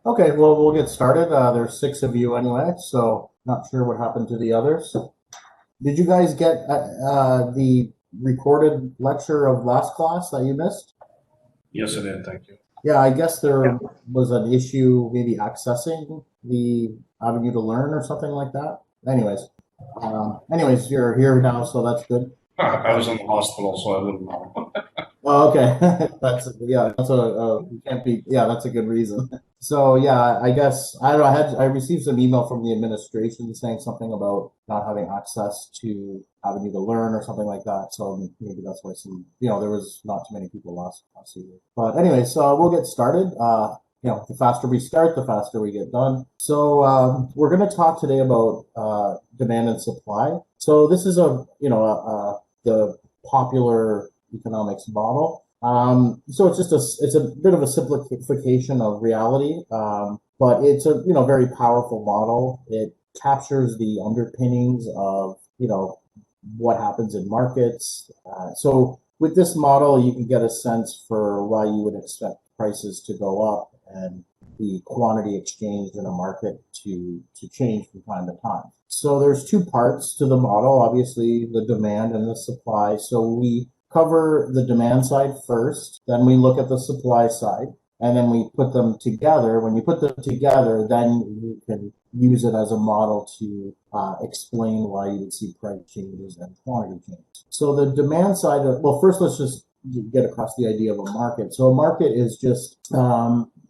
Okay, well, we'll get started. There's six of you anyway, so not sure what happened to the others. Did you guys get the recorded lecture of last class that you missed? Yes, I did. Thank you. Yeah, I guess Yeah. there was an issue maybe accessing the Avenue to Learn or something like that. Anyways, you're here now, so that's good. I was in the hospital, so I wouldn't know. Oh, okay. You can't be, yeah, that's a good reason. So yeah, I guess, I don't know, I received some email from the administration saying something about not having access to Avenue to Learn or something like that. So maybe that's why there was not too many people last year. But anyway, so we'll get started. The faster we start, the faster we get done. So we're going to talk today about demand and supply. So this is the popular economics model. So it's a bit of a simplification of reality, but it's a very powerful model. It captures the underpinnings of what happens in markets. So with this model, you can get a sense for why you would expect prices to go up and the quantity exchanged in a market to change from time to time. So there's two parts to the model, obviously the demand and the supply. So we cover the demand side first, then we look at the supply side, and then we put them together. When you put them together, then you can use it as a model to explain why you would see price changes and quantity changes. So the demand side well, first let's just get across the idea of a market. So a market is just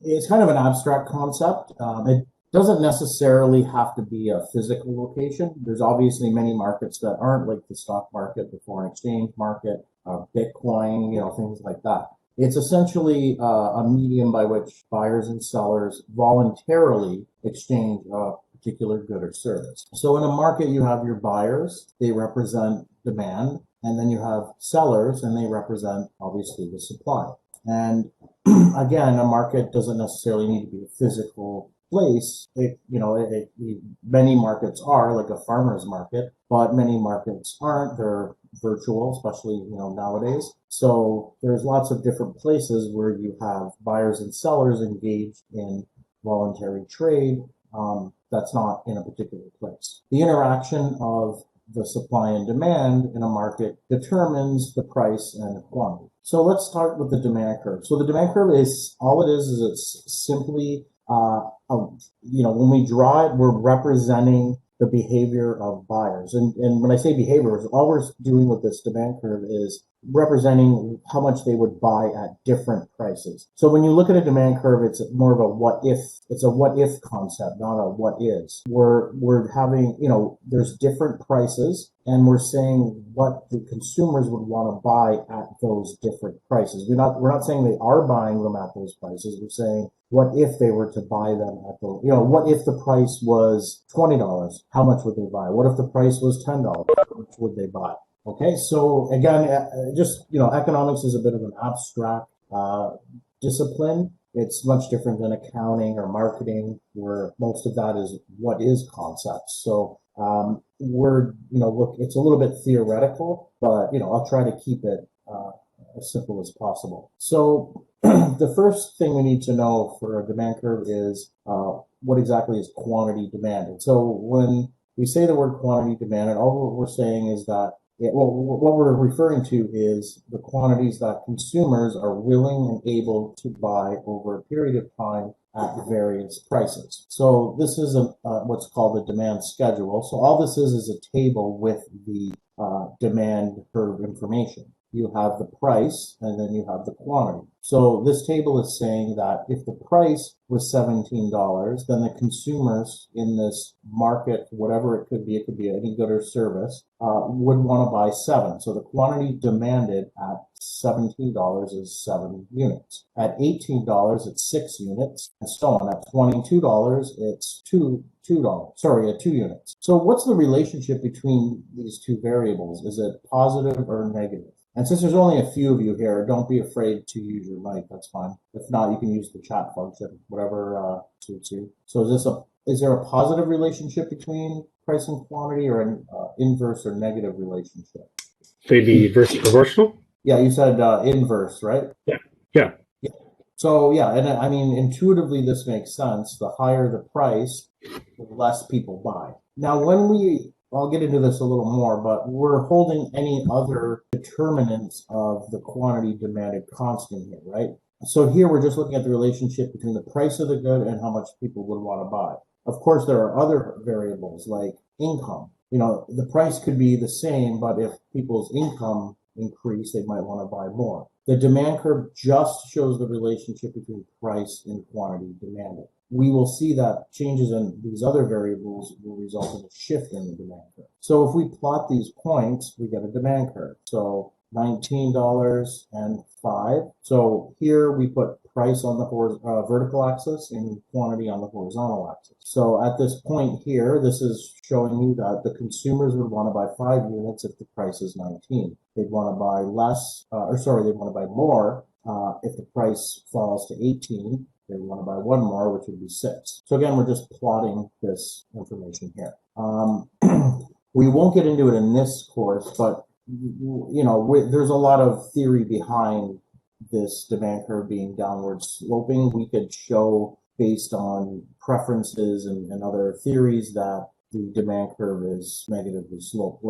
it's kind of an abstract concept. It doesn't necessarily have to be a physical location. There's obviously many markets that aren't like the stock market, the foreign exchange market, Bitcoin, things like that. It's essentially a medium by which buyers and sellers voluntarily exchange a particular good or service. So in a market, you have your buyers, they represent demand, and then you have sellers, and they represent obviously the supply. And again, a market doesn't necessarily need to be a physical place. Many markets are like a farmer's market, but many markets aren't. They're virtual, especially nowadays. So there's lots of different places where you have buyers and sellers engaged in voluntary trade. That's not in a particular place. The interaction of the supply and demand in a market determines the price and the quantity. So let's start with the demand curve. So the demand curve is all it is it's simply when we draw it, we're representing the behavior of buyers. And when I say behavior, all we're doing with this demand curve is representing how much they would buy at different prices. So when you look at a demand curve, it's more of a it's a what if concept, not a what is. We're having, there's different prices and we're saying what the consumers would want to buy at those different prices. We're not saying they are buying them at those prices. We're saying what if they were to buy them at what if the price was $20? How much would they buy? What if the price was $10? How much would they buy? Okay, so again, economics is a bit of an abstract discipline. It's much different than accounting or marketing, where most of that is what is concepts. So look, it's a little bit theoretical, but I'll try to keep it as simple as possible. So the first thing we need to know for a demand curve is what exactly is quantity demanded. So when we say the word quantity demanded, all we're saying is that what we're referring to is the quantities that consumers are willing and able to buy over a period of time at various prices. So this is what's called the demand schedule. So all this is a table with the demand curve information. You have the price and then you have the quantity. So this table is saying that if the price was $17, then the consumers in this market, whatever it could be any good or service, would want to buy seven. So the quantity demanded at $17 is 7 units. At $18, it's 6 units, and so on. At $22, it's $2. Sorry, at 2 units. So what's the relationship between these two variables? Is it positive or negative? And since there's only a few of you here, don't be afraid to use your mic. That's fine. If not, you can use the chat function, whatever suits you. So is there a positive relationship between price and quantity, or an inverse or negative relationship? Say the verse proportional? Yeah, you said inverse, right? Yeah. Yeah. Yeah. So yeah, and I mean, intuitively, this makes sense. The higher the price, the less people buy. Now, I'll get into this a little more, but we're holding any other determinants of the quantity demanded constant here, right? So here we're just looking at the relationship between the price of the good and how much people would want to buy. Of course, there are other variables like income. The price could be the same, but if people's income increase, they might want to buy more. The demand curve just shows the relationship between price and quantity demanded. We will see that changes in these other variables will result in a shift in the demand curve. So if we plot these points, we get a demand curve. So $19.05. So here we put price on the vertical axis and quantity on the horizontal axis. So at this point here, this is showing you that the consumers would want to buy 5 units if the price is 19. They'd want to buy they'd want to buy more if the price falls to 18. They want to buy one more, which would be 6. So again, we're just plotting this information here. We won't get into it in this course, but there's a lot of theory behind this demand curve being downward sloping. We could show based on preferences and other theories that the demand curve is negatively sloped.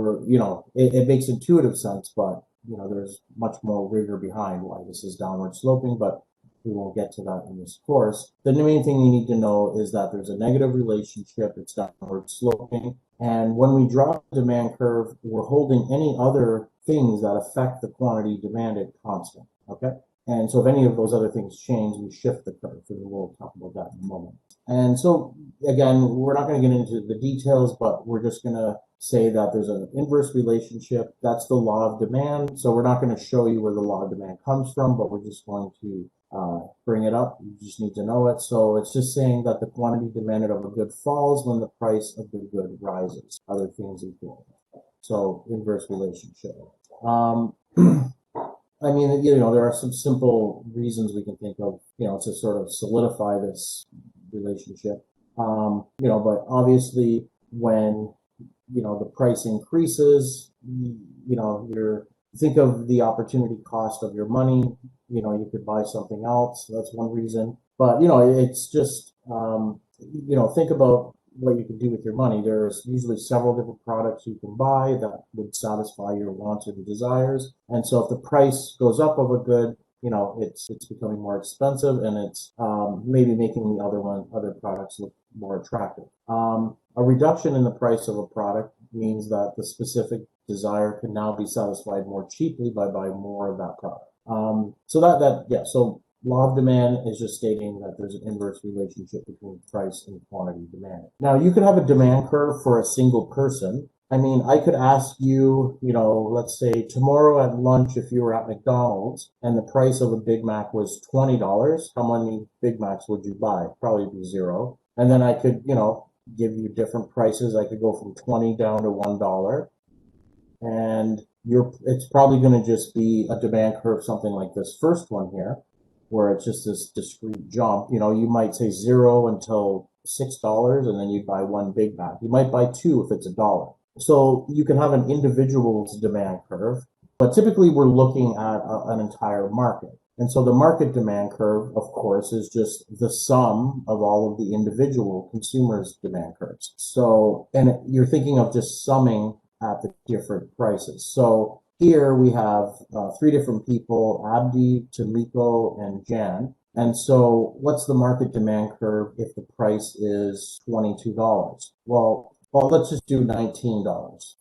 It makes intuitive sense, but there's much more rigor behind why this is downward sloping, but we won't get to that in this course. The main thing you need to know is that there's a negative relationship, it's downward sloping, and when we draw the demand curve, we're holding any other things that affect the quantity demanded constant, okay? And so if any of those other things change, we shift the curve, and we'll talk about that in a moment. And so, again, we're not going to get into the details, but we're just going to say that there's an inverse relationship. That's the law of demand. So we're not going to show you where the law of demand comes from, but we're just going to bring it up. You just need to know it. So it's just saying that the quantity demanded of a good falls when the price of the good rises. Other things equal. So inverse relationship. I mean, there are some simple reasons we can think of, to sort of solidify this relationship. But obviously when, the price increases, you think of the opportunity cost of your money. You could buy something else. That's one reason. But, it's just, think about what you can do with your money. There's usually several different products you can buy that would satisfy your wants or desires. And so if the price goes up of a good, it's becoming more expensive, and it's maybe making the other products look more attractive. A reduction in the price of a product means that the specific desire can now be satisfied more cheaply by buying more of that product. So law of demand is just stating that there's an inverse relationship between price and quantity demand. Now, you could have a demand curve for a single person. I mean, I could ask you, let's say tomorrow at lunch, if you were at McDonald's and the price of a Big Mac was $20, how many Big Macs would you buy? Probably be 0. And then I could, give you different prices. I could go from 20 down to $1. And it's probably going to just be a demand curve, something like this first one here, where it's just this discrete jump. You might say 0 until $6, and then you'd buy 1 Big Mac. You might buy 2 if it's $1. So you can have an individual's demand curve, but typically we're looking at an entire market. And so the market demand curve, of course, is just the sum of all of the individual consumers' demand curves. So, and you're thinking of just summing at the different prices. So here we have 3 different people: Abdi, Tamiko, and Jan. And so what's the market demand curve if the price is $22? Well, let's just do $19.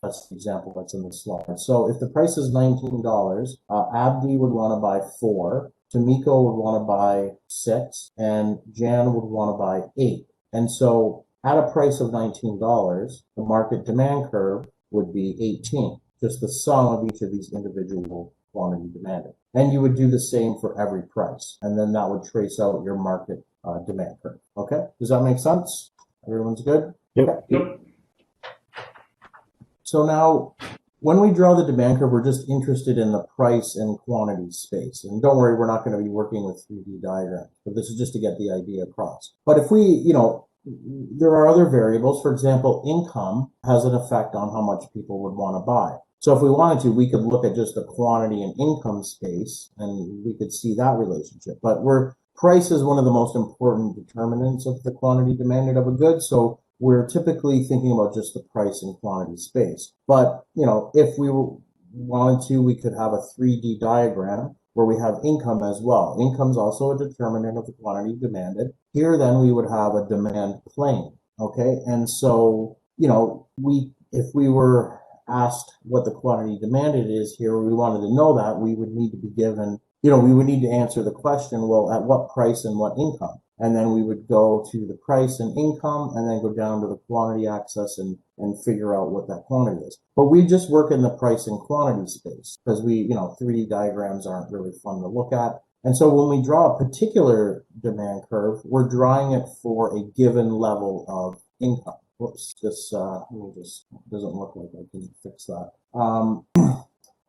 That's the example that's in the slide. So if the price is $19, Abdi would want to buy 4, Tamiko would want to buy 6, and Jan would want to buy 8. And so at a price of $19, the market demand curve would be 18, just the sum of each of these individual quantity demanded. And you would do the same for every price, and then that would trace out your market demand curve. Okay, does that make sense? Everyone's good? Yep. Okay. So now, when we draw the demand curve, we're just interested in the price and quantity space. And don't worry, we're not going to be working with 3D diagrams, but this is just to get the idea across. But if we, there are other variables. For example, income has an effect on how much people would want to buy. So if we wanted to, we could look at just the quantity and income space, and we could see that relationship. But we're price is one of the most important determinants of the quantity demanded of a good. So we're typically thinking about just the price and quantity space. But, if we wanted to, we could have a 3D diagram where we have income as well. Income is also a determinant of the quantity demanded. Here, then, we would have a demand plane. Okay, and so, if we were asked what the quantity demanded is here, we wanted to know that, we would need to be given, we would need to answer the question, well, at what price and what income? And then we would go to the price and income and then go down to the quantity axis and figure out what that quantity is. But we just work in the price and quantity space because 3D diagrams aren't really fun to look at. And so when we draw a particular demand curve, we're drawing it for a given level of income. Whoops, this doesn't look like I can fix that.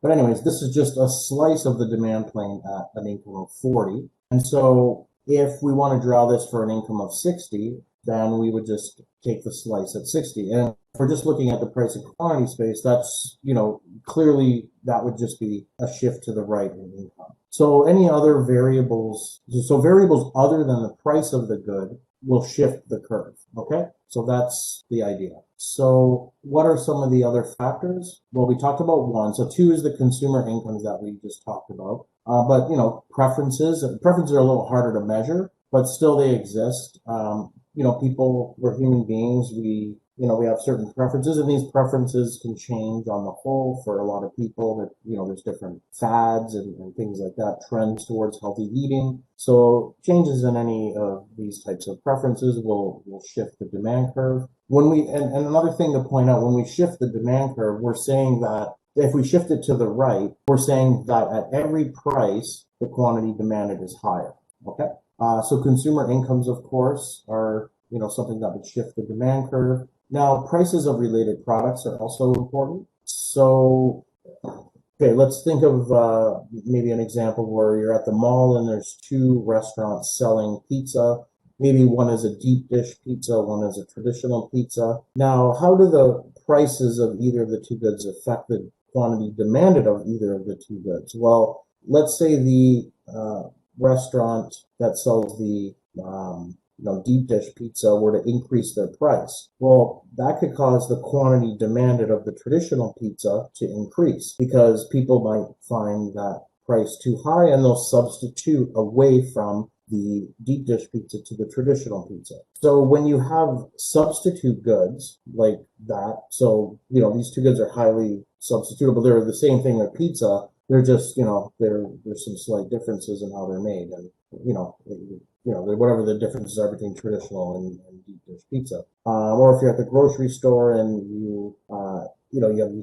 But anyways, this is just a slice of the demand plane at an income of 40. And so if we want to draw this for an income of 60, then we would just take the slice at 60. And if we're just looking at the price and quantity space, that's, clearly that would just be a shift to the right in income. So any other variables, variables other than the price of the good will shift the curve, okay? So that's the idea. So what are some of the other factors? Well, we talked about one. So two is the consumer incomes that we just talked about. But, preferences are a little harder to measure, but still they exist. People, we're human beings. We have certain preferences, and these preferences can change on the whole for a lot of people. That there's different fads and things like that, trends towards healthy eating. So changes in any of these types of preferences will shift the demand curve. And another thing to point out, when we shift the demand curve, we're saying that if we shift it to the right, we're saying that at every price, the quantity demanded is higher. Okay. So consumer incomes, of course, are something that would shift the demand curve. Now, prices of related products are also important. So, okay, let's think of maybe an example where you're at the mall and there's two restaurants selling pizza. Maybe one is a deep dish pizza, one is a traditional pizza. Now, how do the prices of either of the two goods affect the quantity demanded of either of the two goods? Well, let's say the restaurant that sells the deep dish pizza were to increase their price. Well, that could cause the quantity demanded of the traditional pizza to increase because people might find that price too high and they'll substitute away from the deep dish pizza to the traditional pizza. So when you have substitute goods like that, so these two goods are highly substitutable. They're the same thing with pizza. They're just there's some slight differences in how they're made, and whatever the differences are between traditional and deep dish pizza. Or if you're at the grocery store and you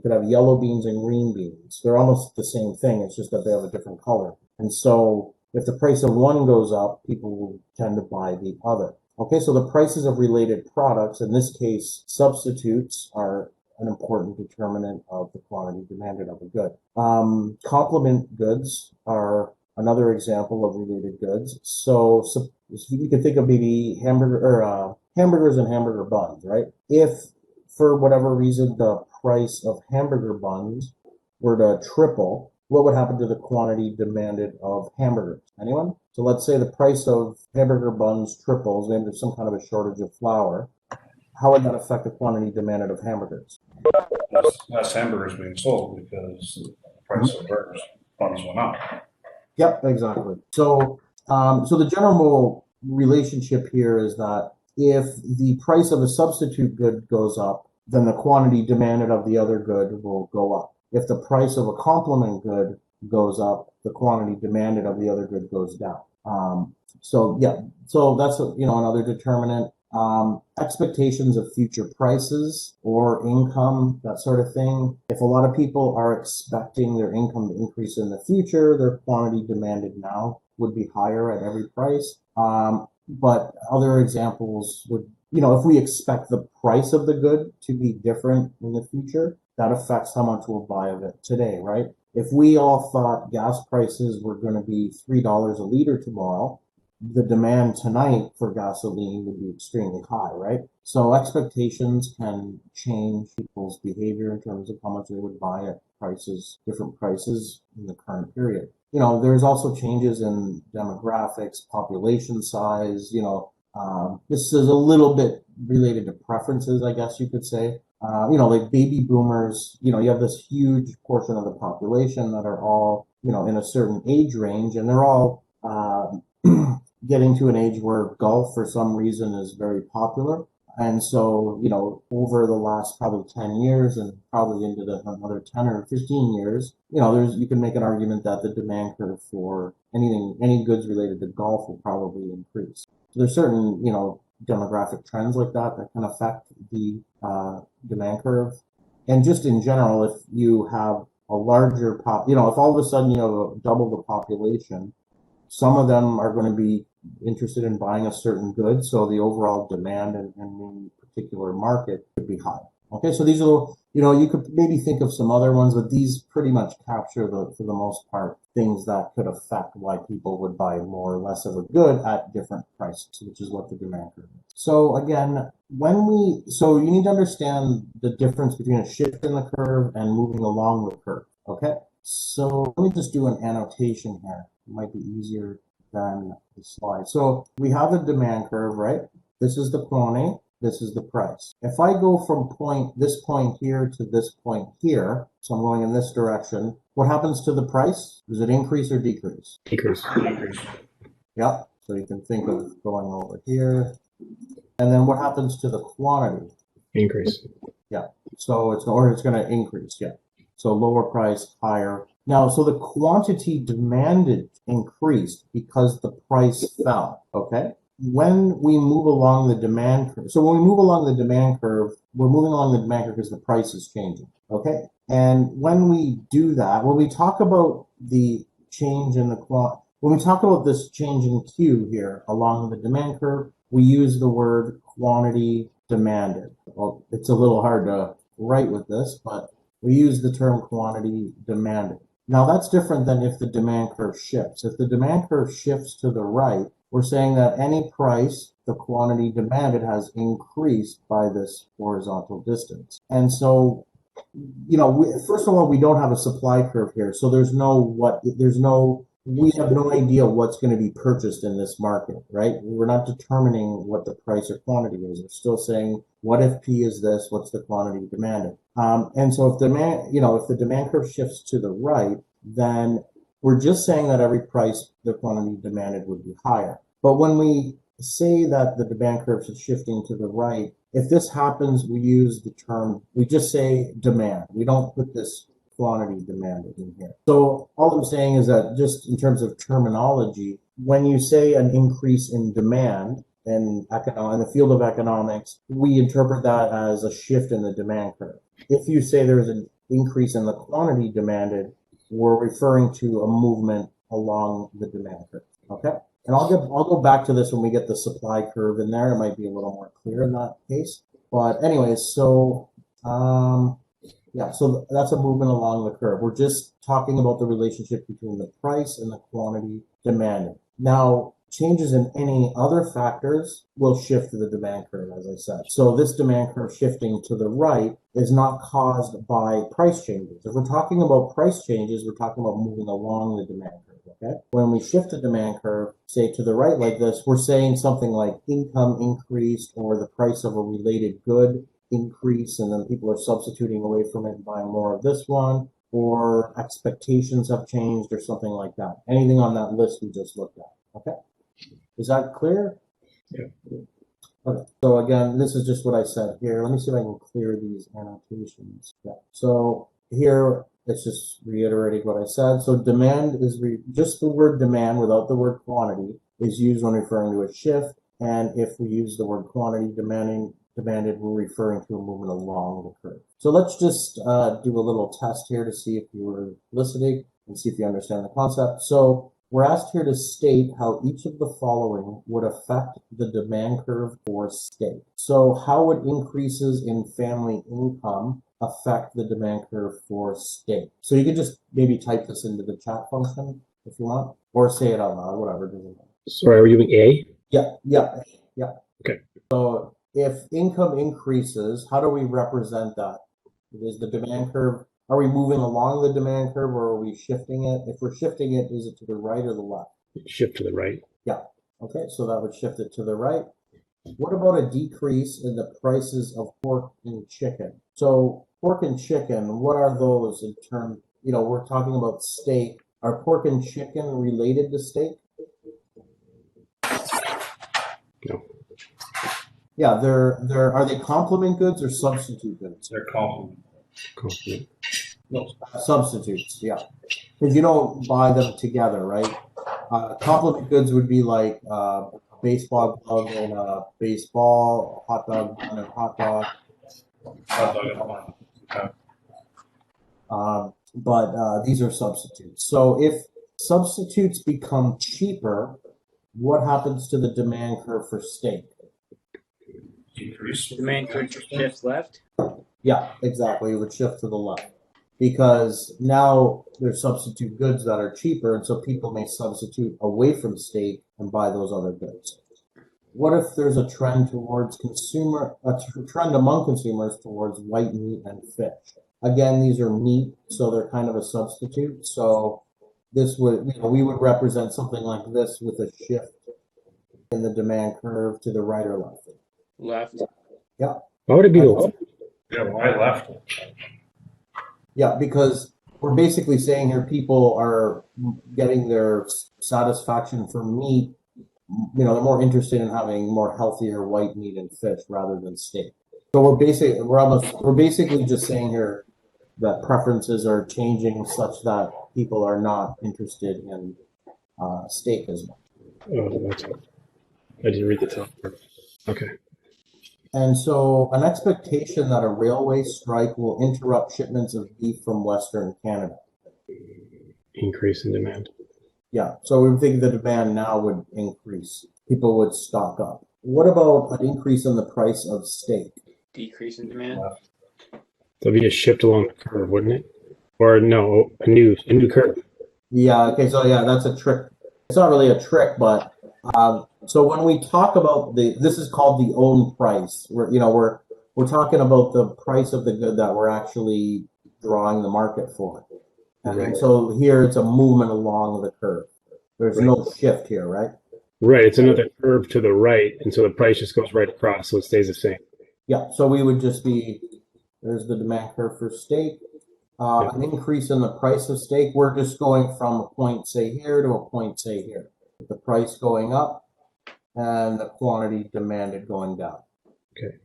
could have yellow beans and green beans. They're almost the same thing. It's just that they have a different color. And so if the price of one goes up, people will tend to buy the other. Okay, so the prices of related products, in this case, substitutes, are an important determinant of the quantity demanded of a good. Complement goods are another example of related goods. So you could think of maybe hamburgers and hamburger buns, right? If for whatever reason the price of hamburger buns were to triple, what would happen to the quantity demanded of hamburgers? Anyone? So let's say the price of hamburger buns triples, maybe there's some kind of a shortage of flour. How would that affect the quantity demanded of hamburgers? Less hamburgers being sold because the price of burgers buns went up. Yep, exactly. So, the general relationship here is that if the price of a substitute good goes up, then the quantity demanded of the other good will go up. If the price of a complement good goes up, the quantity demanded of the other good goes down. So that's another determinant. Expectations of future prices or income, that sort of thing. If a lot of people are expecting their income to increase in the future, their quantity demanded now would be higher at every price. But other examples would, if we expect the price of the good to be different in the future, that affects how much we'll buy of it today, right? If we all thought gas prices were going to be $3 a liter tomorrow, the demand tonight for gasoline would be extremely high, right? So expectations can change people's behavior in terms of how much they would buy at different prices in the current period. you know, there's also changes in demographics, population size, you know, this is a little bit related to preferences, I guess you could say. You know, like baby boomers, you know, you have this huge portion of the population that are all, you know, in a certain age range, and they're all getting to an age where golf, for some reason, is very popular. And so, you know, over the last probably 10 years and probably into another 10 or 15 years, you know, you can make an argument that the demand curve for any goods related to golf will probably increase. So there's certain, you know, demographic trends like that can affect the demand curve. And just in general, if you have a larger you know, if all of a sudden you have double the population, some of them are going to be interested in buying a certain good, so the overall demand in any particular market could be high. Okay, so these are, you know, you could maybe think of some other ones, but these pretty much capture for the most part, things that could affect why people would buy more or less of a good at different prices, which is what the demand curve is. So again, so you need to understand the difference between a shift in the curve and moving along the curve. Okay, so let me just do an annotation here. It might be easier than the slide. So we have a demand curve, right? This is the quantity, this is the price. If I go from this point here to this point here, so I'm going in this direction, what happens to the price? Does it increase or decrease? Decrease. Decrease. Yep. So you can think of going over here. And then what happens to the quantity? Increase. Yeah. So it's going to increase. Yeah. So lower price, higher. Now, so the quantity demanded increased because the price fell. Okay. When we move along the demand curve, so when we move along the demand curve, we're moving along the demand curve because the price is changing. Okay. And when we do that, when we talk about the change in the when we talk about this change in Q here along the demand curve, we use the word quantity demanded. Well, it's a little hard to write with this, but we use the term quantity demanded. Now that's different than if the demand curve shifts. If the demand curve shifts to the right, we're saying that any price, the quantity demanded has increased by this horizontal distance. And so, you know, first of all, we don't have a supply curve here. So we have no idea what's going to be purchased in this market, right? We're not determining what the price or quantity is. We're still saying, what if P is this? What's the quantity demanded? And so if the demand curve shifts to the right, then we're just saying that every price, the quantity demanded would be higher. But when we say that the demand curve is shifting to the right, if this happens, we just say demand. We don't put this quantity demanded in here. So all I'm saying is that just in terms of terminology, when you say an increase in demand in the field of economics, we interpret that as a shift in the demand curve. If you say there's an increase in the quantity demanded, we're referring to a movement along the demand curve. Okay? And I'll go back to this when we get the supply curve in there. It might be a little more clear in that case. But anyways, so yeah, so that's a movement along the curve. We're just talking about the relationship between the price and the quantity demanded. Now, changes in any other factors will shift the demand curve, as I said. So this demand curve shifting to the right is not caused by price changes. If we're talking about price changes, we're talking about moving along the demand curve, okay? When we shift the demand curve, say to the right like this, we're saying something like income increased or the price of a related good increase, and then people are substituting away from it and buying more of this one, or expectations have changed or something like that. Anything on that list we just looked at, okay? Is that clear? Yeah. Okay, so again, this is just what I said here. Let me see if I can clear these annotations. Yeah. So here, it's just reiterating what I said. So demand is just the word demand without the word quantity is used when referring to a shift. And if we use the word quantity demanded, we're referring to a movement along the curve. So let's just do a little test here to see if you were listening and see if you understand the concept. So we're asked here to state how each of the following would affect the demand curve for state. So how would increases in family income affect the demand curve for state? So you can just maybe type this into the chat function if you want, or say it out loud, whatever. Doesn't matter. Sorry, are we doing A? Yeah. Okay. So if income increases, how do we represent that? Is the demand curve are we moving along the demand curve or are we shifting it? If we're shifting it, is it to the right or the left? Shift to the right. Yeah. Okay, so that would shift it to the right. What about a decrease in the prices of pork and chicken? So pork and chicken, what are those in terms, we're talking about steak. Are pork and chicken related to steak? No. Yeah, are they complement goods or substitute goods? They're complement. Compliment. Substitutes, yeah. Because you don't buy them together, right? Complement goods would be like a baseball glove and a baseball, a hot dog bun and a hot dog. Hot dog and bun. Okay. But these are substitutes. So if substitutes become cheaper, what happens to the demand curve for steak? Decrease. Demand curve shifts left. Yeah, exactly. It would shift to the left because now there's substitute goods that are cheaper, and so people may substitute away from steak and buy those other goods. What if there's a trend towards trend among consumers towards white meat and fish? Again, these are meat, so they're kind of a substitute. So this would, we would represent something like this with a shift in the demand curve to the right or left. Left. Yeah. Why would it be the left? Yeah, why left? Yeah, because we're basically saying here people are getting their satisfaction from meat. They're more interested in having more healthier white meat and fish rather than steak. So we're basically just saying here that preferences are changing such that people are not interested in steak as much. Oh, that's all. I didn't read the top part. Okay. And so an expectation that a railway strike will interrupt shipments of beef from Western Canada. Increase in demand. Yeah, so we think the demand now would increase. People would stock up. What about an increase in the price of steak? Decrease in demand. Left. That'd be a shift along the curve, wouldn't it? Or no, a new curve. Yeah, okay, so yeah, that's a trick. It's not really a trick, but so when we talk about this is called the own price. We're talking about the price of the good that we're actually drawing the market for. And Right. so here it's a movement along the curve. There's Right. no shift here, right? Right. It's another curve to the right, and so the price just goes right across, so it stays the same. Yeah, so we would just be, there's the demand curve for steak. An increase in the price of steak, we're just going from a point, say here, to a point, say here. The price going up and the quantity demanded going down. Okay.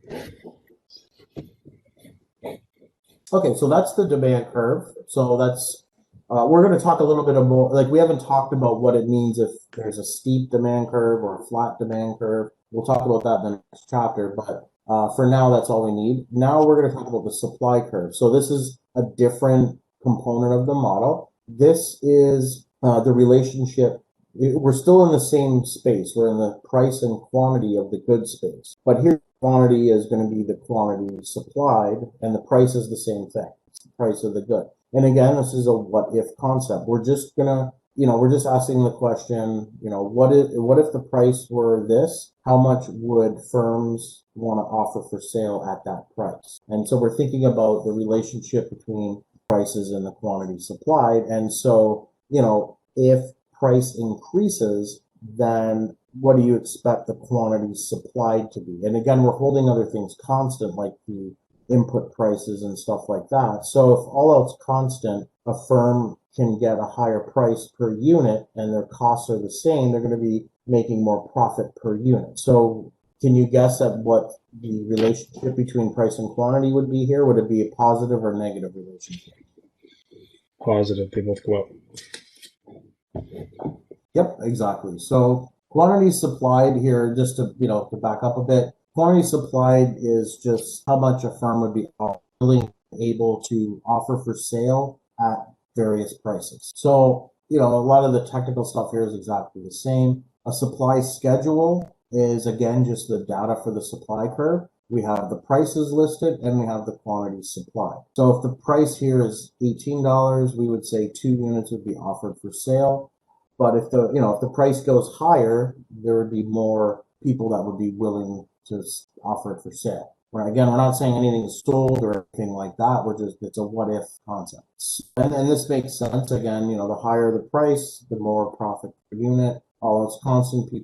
Okay, so that's the demand curve. So that's, we're going to talk a little bit more, like we haven't talked about what it means if there's a steep demand curve or a flat demand curve. We'll talk about that in the next chapter, but for now, that's all we need. Now we're going to talk about the supply curve. So this is a different component of the model. This is the relationship. We're still in the same space. We're in the price and quantity of the good space. But here, quantity is going to be the quantity supplied, and the price is the same thing. It's the price of the good. And again, this is a what-if concept. We're just gonna, we're just asking the question, what if the price were this? How much would firms want to offer for sale at that price? And so we're thinking about the relationship between prices and the quantity supplied. And so, if price increases, then what do you expect the quantity supplied to be? And again, we're holding other things constant, like the input prices and stuff like that. So if all else constant, a firm can get a higher price per unit and their costs are the same, they're going to be making more profit per unit. So can you guess at what the relationship between price and quantity would be here? Would it be a positive or negative relationship? Positive. They both go up. Yep, exactly. So quantity supplied here, just to to back up a bit, quantity supplied is just how much a firm would be willing, able to offer for sale at various prices. So a lot of the technical stuff here is exactly the same. A supply schedule is again just the data for the supply curve. We have the prices listed and we have the quantity supplied. So if the price here is $18, we would say 2 units would be offered for sale. But if the price goes higher, there would be more people that would be willing to offer it for sale. Again, we're not saying anything's sold or anything like that. It's a what if concept. And this makes sense. Again, the higher the price, the more profit per unit. All else constant, the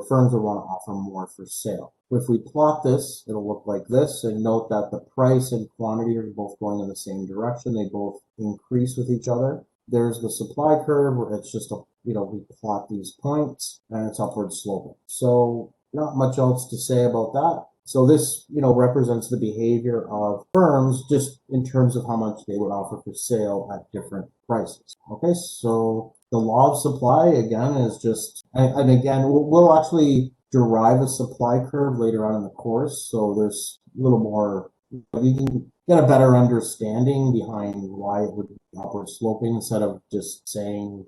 firms would want to offer more for sale. If we plot this, it'll look like this, and note that the price and quantity are both going in the same direction. They both increase with each other. There's the supply curve where it's just we plot these points and it's upward sloping. So not much else to say about that. So this, represents the behavior of firms just in terms of how much they would offer for sale at different prices. Okay, so the law of supply, again, is just, and again, we'll actually derive a supply curve later on in the course. So there's a little more, you can get a better understanding behind why it would be upward sloping instead of just saying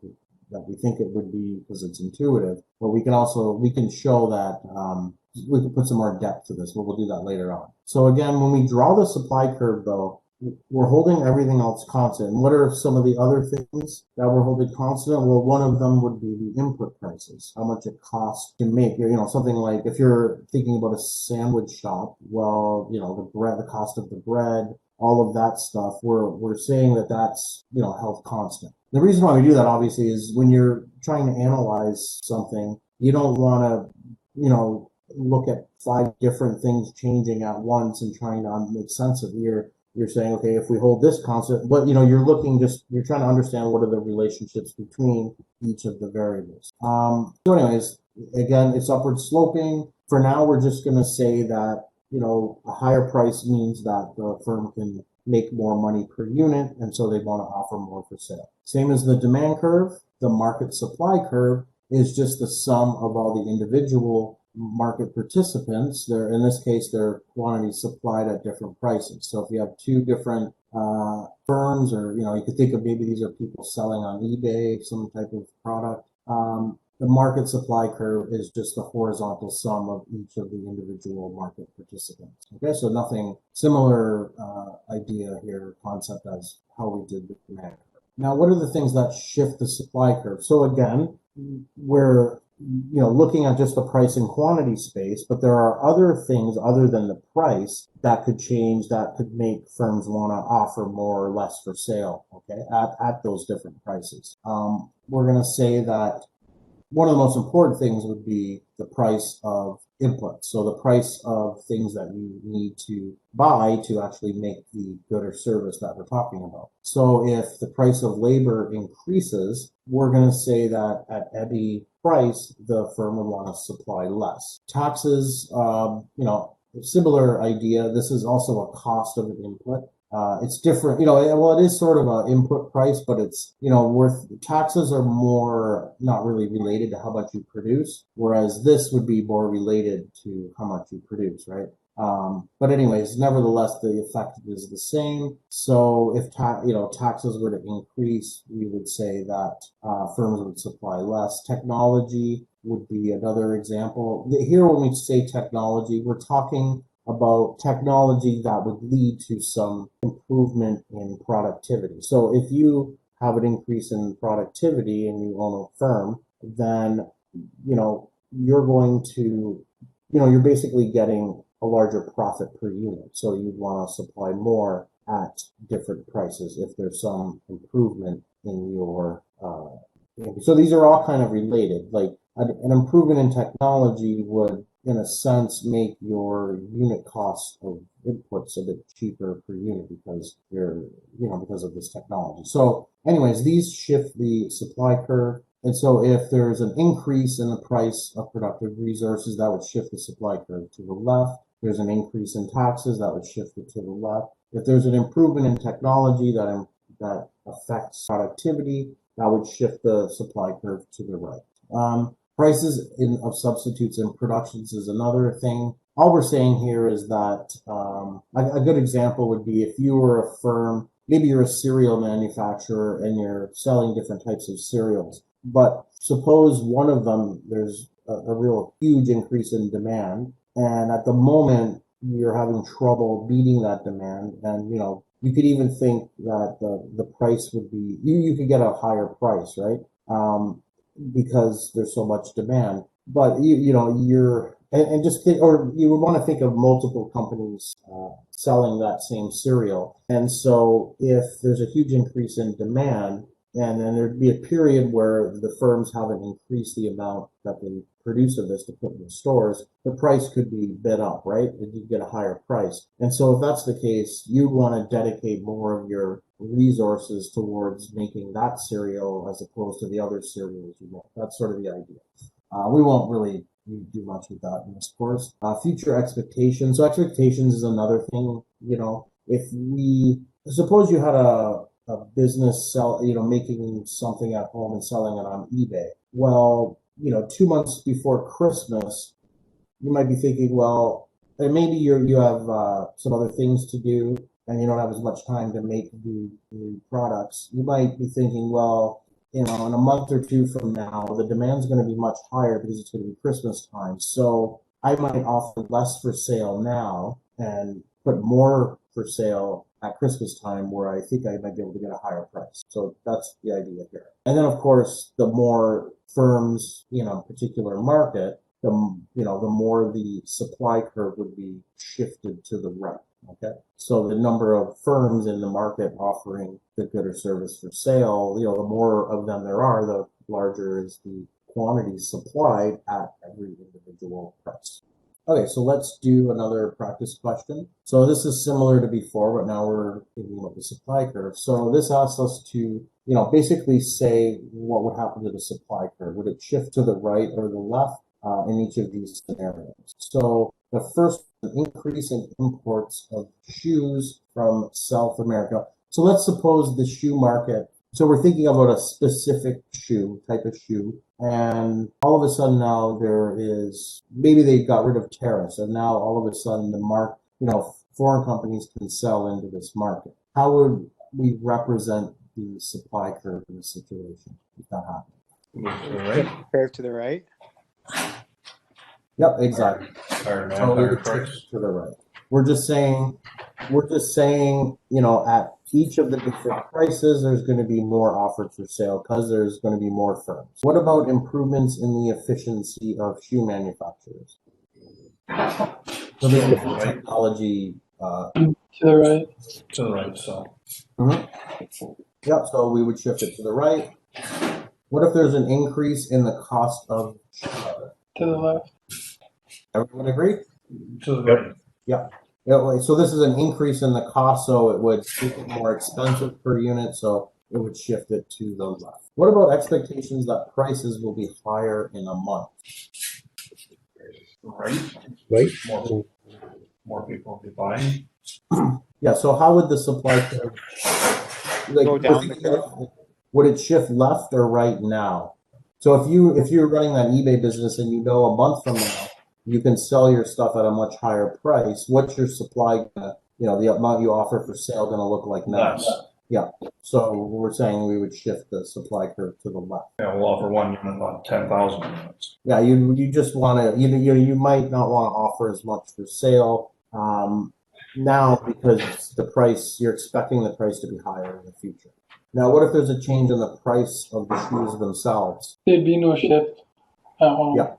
that we think it would be because it's intuitive. But we can show that, we can put some more depth to this, but we'll do that later on. So again, when we draw the supply curve, though, we're holding everything else constant. And what are some of the other things that we're holding constant? Well, one of them would be the input prices, how much it costs to make. Something like if you're thinking about a sandwich shop, well, the cost of the bread, all of that stuff, we're saying that's held constant. The reason why we do that, obviously, is when you're trying to analyze something, you don't want to, look at 5 different things changing at once and trying to make sense of it. You're saying, okay, if we hold this constant, but you're trying to understand what are the relationships between each of the variables. So anyways, again, it's upward sloping. For now, we're just going to say that, a higher price means that the firm can make more money per unit, and so they want to offer more for sale. Same as the demand curve, the market supply curve is just the sum of all the individual market participants. In this case, their quantities supplied at different prices. So if you have 2 different firms, or you could think of maybe these are people selling on eBay some type of product. The market supply curve is just the horizontal sum of each of the individual market participants. Okay, so nothing similar idea here, concept as how we did the demand curve. Now, what are the things that shift the supply curve? So again, we're looking at just the price and quantity space, but there are other things other than the price that could change, that could make firms want to offer more or less for sale, okay, at those different prices. We're going to say that one of the most important things would be the price of inputs. So the price of things that you need to buy to actually make the good or service that we're talking about. So if the price of labor increases, we're going to say that at any price, the firm would want to supply less. Taxes, similar idea. This is also a cost of an input. It's different, it is sort of an input price, but it's, taxes are more not really related to how much you produce, whereas this would be more related to how much you produce, right? But anyways, nevertheless, the effect is the same. So if taxes were to increase, we would say that firms would supply less. Technology would be another example. Here, when we say technology, we're talking about technology that would lead to some improvement in productivity. So if you have an increase in productivity and you own a firm, then, you're going to, you're basically getting a larger profit per unit. So you'd want to supply more at different prices if there's some improvement in your, so these are all kind of related. Like an improvement in technology would, in a sense, make your unit cost of inputs a bit cheaper per unit because because of this technology. So anyways, these shift the supply curve. And so if there's an increase in the price of productive resources, that would shift the supply curve to the left. There's an increase in taxes, that would shift it to the left. If there's an improvement in technology that affects productivity, that would shift the supply curve to the right. Prices of substitutes and productions is another thing. All we're saying here is that a good example would be if you were a firm, maybe you're a cereal manufacturer and you're selling different types of cereals, but suppose one of them, there's a real huge increase in demand, and at the moment you're having trouble meeting that demand, and you could even think that the price would be, you could get a higher price, right? Because there's so much demand, but you're and just think, or you would want to think of multiple companies selling that same cereal. And so if there's a huge increase in demand, and then there'd be a period where the firms haven't increased the amount that they produce of this to put in the stores, the price could be bid up, right? And you get a higher price. And so if that's the case, you want to dedicate more of your resources towards making that cereal as opposed to the other cereals you want. That's sort of the idea. We won't really do much with that in this course. Future expectations. So expectations is another thing, if we suppose you had a business making something at home and selling it on eBay. Well, 2 months before Christmas, you might be thinking, well, and maybe you have some other things to do and you don't have as much time to make the products. You might be thinking, well, in a month or two from now, the demand's going to be much higher because it's going to be Christmas time. So I might offer less for sale now and put more for sale at Christmas time where I think I might be able to get a higher price. So that's the idea here. And then, of course, the more firms, a particular market, the more the supply curve would be shifted to the right. Okay. So the number of firms in the market offering the good or service for sale, the more of them there are, the larger is the quantity supplied at every individual price. Okay, so let's do another practice question. So this is similar to before, but now we're thinking about the supply curve. So this asks us to, basically say what would happen to the supply curve. Would it shift to the right or the left in each of these scenarios? So the first, an increase in imports of shoes from South America. So let's suppose the shoe market, so we're thinking about a specific type of shoe, and all of a sudden now maybe they got rid of tariffs, and now all of a sudden foreign companies can sell into this market. How would we represent the supply curve in this situation if that happened? Curve to the right. Yep, exactly. So we would price to the right. We're just saying, at each of the different prices, there's going to be more offered for sale because there's going to be more firms. What about improvements in the efficiency of shoe manufacturers? So this is right. technology. To the right. To the right, so. Yep, so we would shift it to the right. What if there's an increase in the cost of shoe leather? To the left. Everyone agree? To the right. Yeah. So this is an increase in the cost, so it would make it more expensive per unit, so it would shift it to the left. What about expectations that prices will be higher in a month? Right. More people will be buying. Yeah, so how would the supply curve Go down the curve. would it shift left or right now? So if you're running that eBay business and a month from now you can sell your stuff at a much higher price, what's your supply gonna, the amount you offer for sale gonna look like now? Less. Yeah. So we're saying we would shift the supply curve to the left. Yeah, we'll offer one unit about 10,000 units. Yeah, you just want to you might not want to offer as much for sale now because the price you're expecting the price to be higher in the future. Now, what if there's a change in the price of the shoes themselves? There'd be no shift at home. Yeah.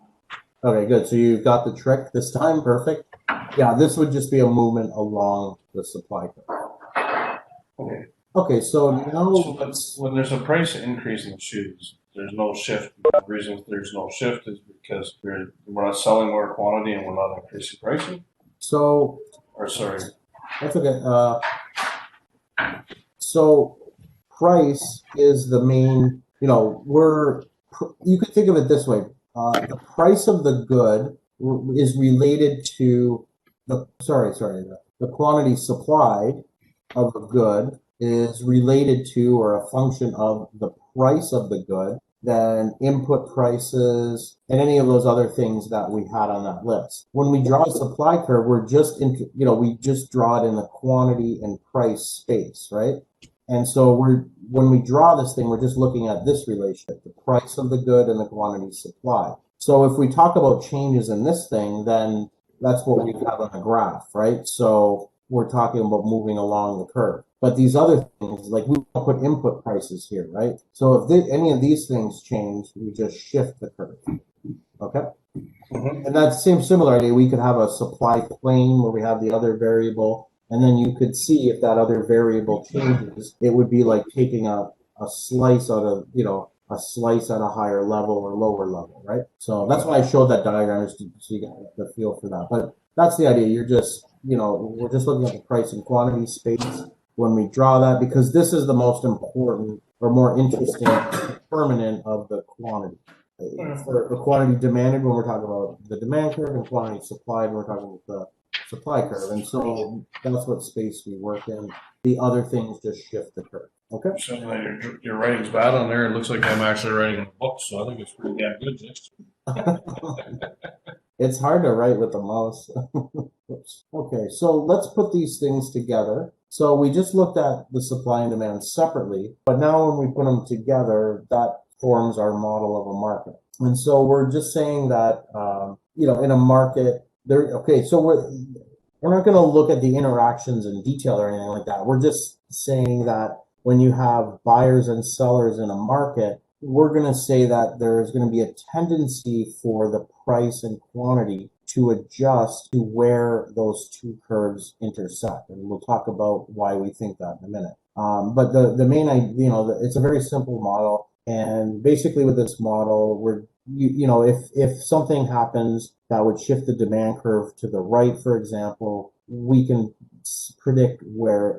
Okay, good. So you got the trick this time. Perfect. Yeah, this would just be a movement along the supply curve. Okay. Okay, so now when there's a price increase in shoes, there's no shift. The reason there's no shift is because we're not selling more quantity and we're not increasing pricing. So, sorry. That's okay. So price is the main, you could think of it this way. The price of the good is related to the quantity supplied of a good is related to or a function of the price of the good, then input prices and any of those other things that we had on that list. When we draw a supply curve, we're just we just draw it in the quantity and price space, right? And so when we draw this thing, we're just looking at this relationship, the price of the good and the quantity supplied. So if we talk about changes in this thing, then that's what we have on the graph, right? So we're talking about moving along the curve. But these other things, like we don't put input prices here, right? So if any of these things change, we just shift the curve, okay? Mhm. And that same similar idea, we could have a supply plane where we have the other variable, and then you could see if that other variable changes. It would be like taking a slice out of, a slice at a higher level or lower level, right? So that's why I showed that diagram, is to, so you get the feel for that. But that's the idea. You're just, we're just looking at the price and quantity space when we draw that, because this is the most important or more interesting determinant of the quantity. For quantity demanded when we're talking about the demand curve, and quantity supplied when we're talking about the supply curve. And so that's what space we work in. The other things just shift the curve. Okay. So your writing's bad on there. It looks like I'm actually writing a book, so I think it's pretty damn good, Jix. It's hard to write with the mouse. Oops. Okay, so let's put these things together. So we just looked at the supply and demand separately, but now when we put them together, that forms our model of a market. And so we're just saying that, in a market, so we're not going to look at the interactions in detail or anything like that. We're just saying that when you have buyers and sellers in a market, we're going to say that there's going to be a tendency for the price and quantity to adjust to where those two curves intersect. And we'll talk about why we think that in a minute. But the main idea, it's a very simple model. And basically with this model, if something happens that would shift the demand curve to the right, for example, we can predict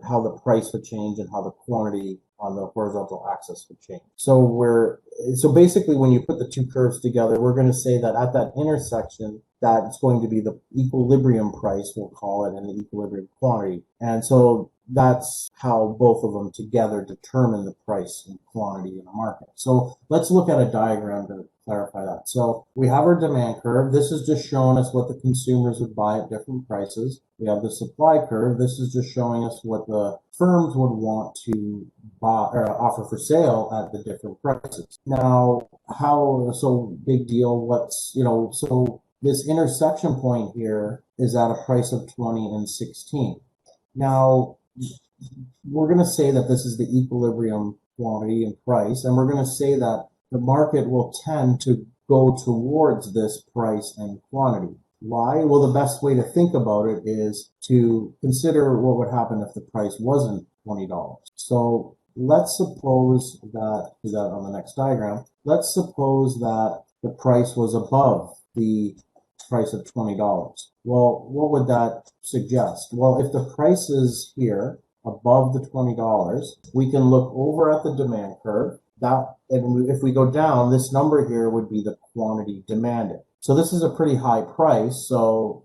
how the price would change and how the quantity on the horizontal axis would change. So basically when you put the two curves together, we're going to say that at that intersection, that's going to be the equilibrium price, we'll call it, and the equilibrium quantity. And so that's how both of them together determine the price and quantity in a market. So let's look at a diagram to clarify that. So we have our demand curve. This is just showing us what the consumers would buy at different prices. We have the supply curve. This is just showing us what the firms would want to buy or offer for sale at the different prices. Now, so big deal, so this intersection point here is at a price of 20 and 16. Now, we're going to say that this is the equilibrium quantity and price, and we're going to say that the market will tend to go towards this price and quantity. Why? Well, the best way to think about it is to consider what would happen if the price wasn't $20. So let's suppose that, do that on the next diagram, let's suppose that the price was above the price of $20. Well, what would that suggest? Well, if the price is here above the $20, we can look over at the demand curve. And if we go down, this number here would be the quantity demanded. So this is a pretty high price. So,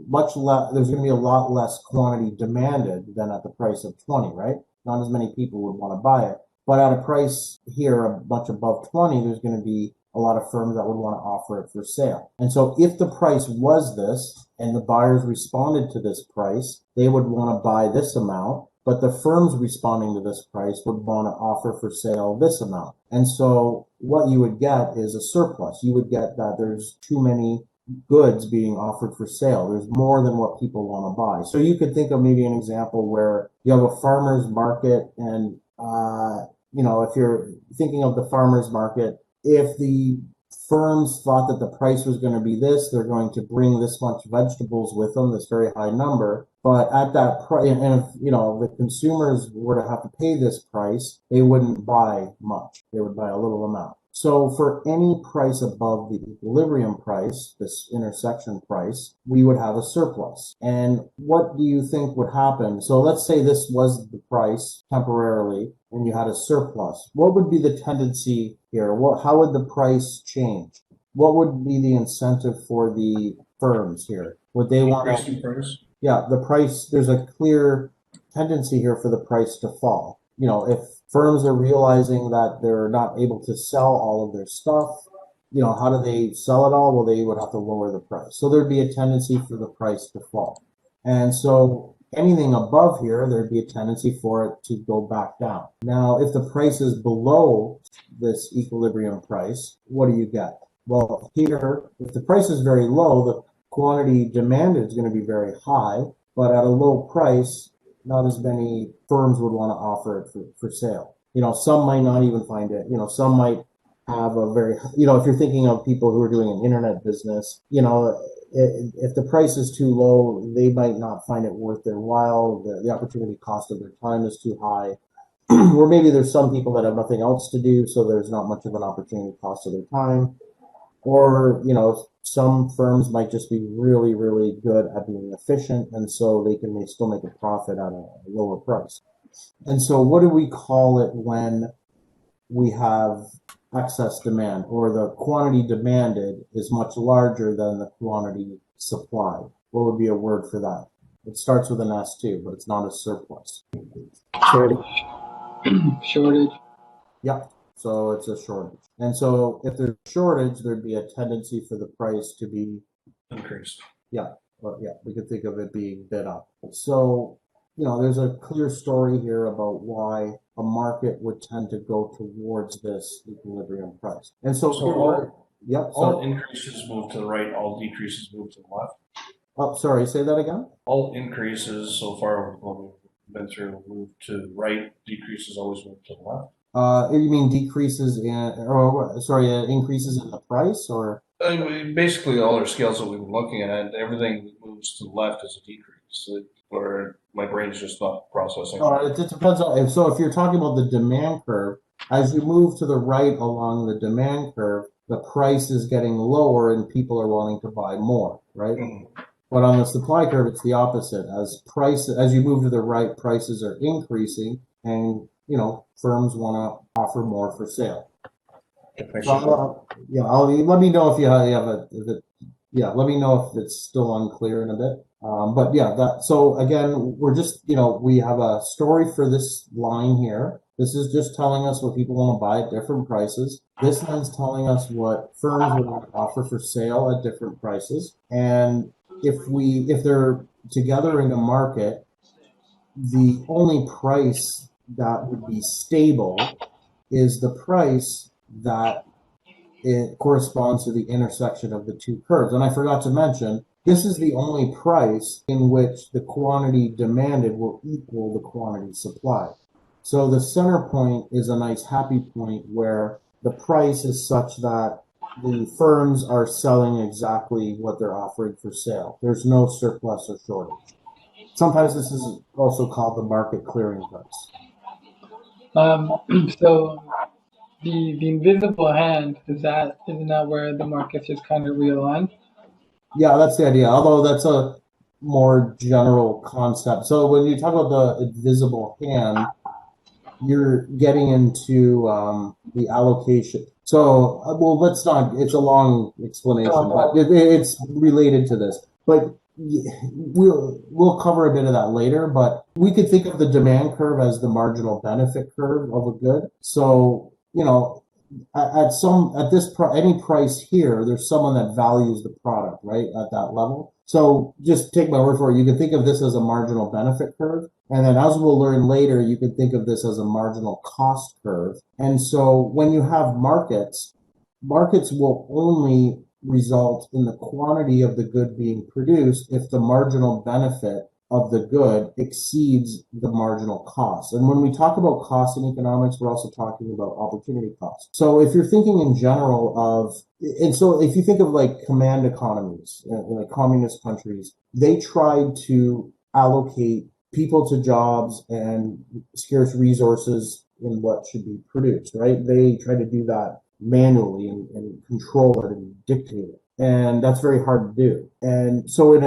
much less, there's going to be a lot less quantity demanded than at the price of 20, right? Not as many people would want to buy it. But at a price here, much above 20, there's going to be a lot of firms that would want to offer it for sale. And so if the price was this and the buyers responded to this price, they would want to buy this amount. But the firms responding to this price would want to offer for sale this amount. And so what you would get is a surplus. You would get that there's too many goods being offered for sale. There's more than what people want to buy. So you could think of maybe an example where you have a farmer's market and, if you're thinking of the farmer's market, if the firms thought that the price was going to be this, they're going to bring this much vegetables with them, this very high number. But at that price, and if the consumers were to have to pay this price, they wouldn't buy much. They would buy a little amount. So for any price above the equilibrium price, this intersection price, we would have a surplus. And what do you think would happen? So let's say this was the price temporarily and you had a surplus. What would be the tendency here? How would the price change? What would be the incentive for the firms here? Would they want Increasing price? Yeah, the price, there's a clear tendency here for the price to fall. If firms are realizing that they're not able to sell all of their stuff, how do they sell it all? Well, they would have to lower the price. So there'd be a tendency for the price to fall. And so anything above here, there'd be a tendency for it to go back down. Now, if the price is below this equilibrium price, what do you get? Well, here, if the price is very low, the quantity demanded is going to be very high, but at a low price, not as many firms would want to offer it for sale. Some might not even find it. Some might have a very, if you're thinking of people who are doing an internet business, if the price is too low, they might not find it worth their while. The opportunity cost of their time is too high. Or maybe there's some people that have nothing else to do, so there's not much of an opportunity cost of their time. Or, some firms might just be really, really good at being efficient, and so they still make a profit at a lower price. And so what do we call it when we have excess demand, or the quantity demanded is much larger than the quantity supplied? What would be a word for that? It starts with an S too, but it's not a surplus. Shortage. Yep. So it's a shortage. And so if there's a shortage, there'd be a tendency for the price to be increased. Well, yeah, we could think of it being bid up. So, there's a clear story here about why a market would tend to go towards this equilibrium price. And so, all increases move to the right, all decreases move to the left. Oh, sorry, say that again? All increases so far when we've been through move to the right, decreases always move to the left. You mean increases in the price, or? Basically, all our scales that we've been looking at, everything that moves to the left is a decrease, or my brain's just not processing. It depends on, if you're talking about the demand curve, as you move to the right along the demand curve, the price is getting lower and people are wanting to buy more, right? Mm-hmm. But on the supply curve, it's the opposite. As you move to the right, prices are increasing, and firms want to offer more for sale. So, let me know if you have let me know if it's still unclear in a bit. So again, we're just, we have a story for this line here. This is just telling us what people want to buy at different prices. This line's telling us what firms would offer for sale at different prices. And if they're together in a market, the only price that would be stable is the price that it corresponds to the intersection of the two curves. And I forgot to mention, this is the only price in which the quantity demanded will equal the quantity supplied. So the center point is a nice happy point where the price is such that the firms are selling exactly what they're offering for sale. There's no surplus or shortage. Sometimes this is also called the market clearing price. So the invisible hand, isn't that where the markets just kind of realign? Yeah, that's the idea. Although that's a more general concept. So when you talk about the invisible hand, you're getting into the allocation. So, let's not, it's a long explanation, but it's related to this. But we'll cover a bit of that later, but we could think of the demand curve as the marginal benefit curve of a good. So, any price here, there's someone that values the product, right, at that level. So just take my word for it. You can think of this as a marginal benefit curve. And then as we'll learn later, you can think of this as a marginal cost curve. And so when you have markets will only result in the quantity of the good being produced if the marginal benefit of the good exceeds the marginal cost. And when we talk about cost in economics, we're also talking about opportunity cost. So if you're thinking in general if you think of like command economies, like communist countries, they tried to allocate people to jobs and scarce resources in what should be produced, right? They try to do that manually and control it and dictate it. And that's very hard to do. And so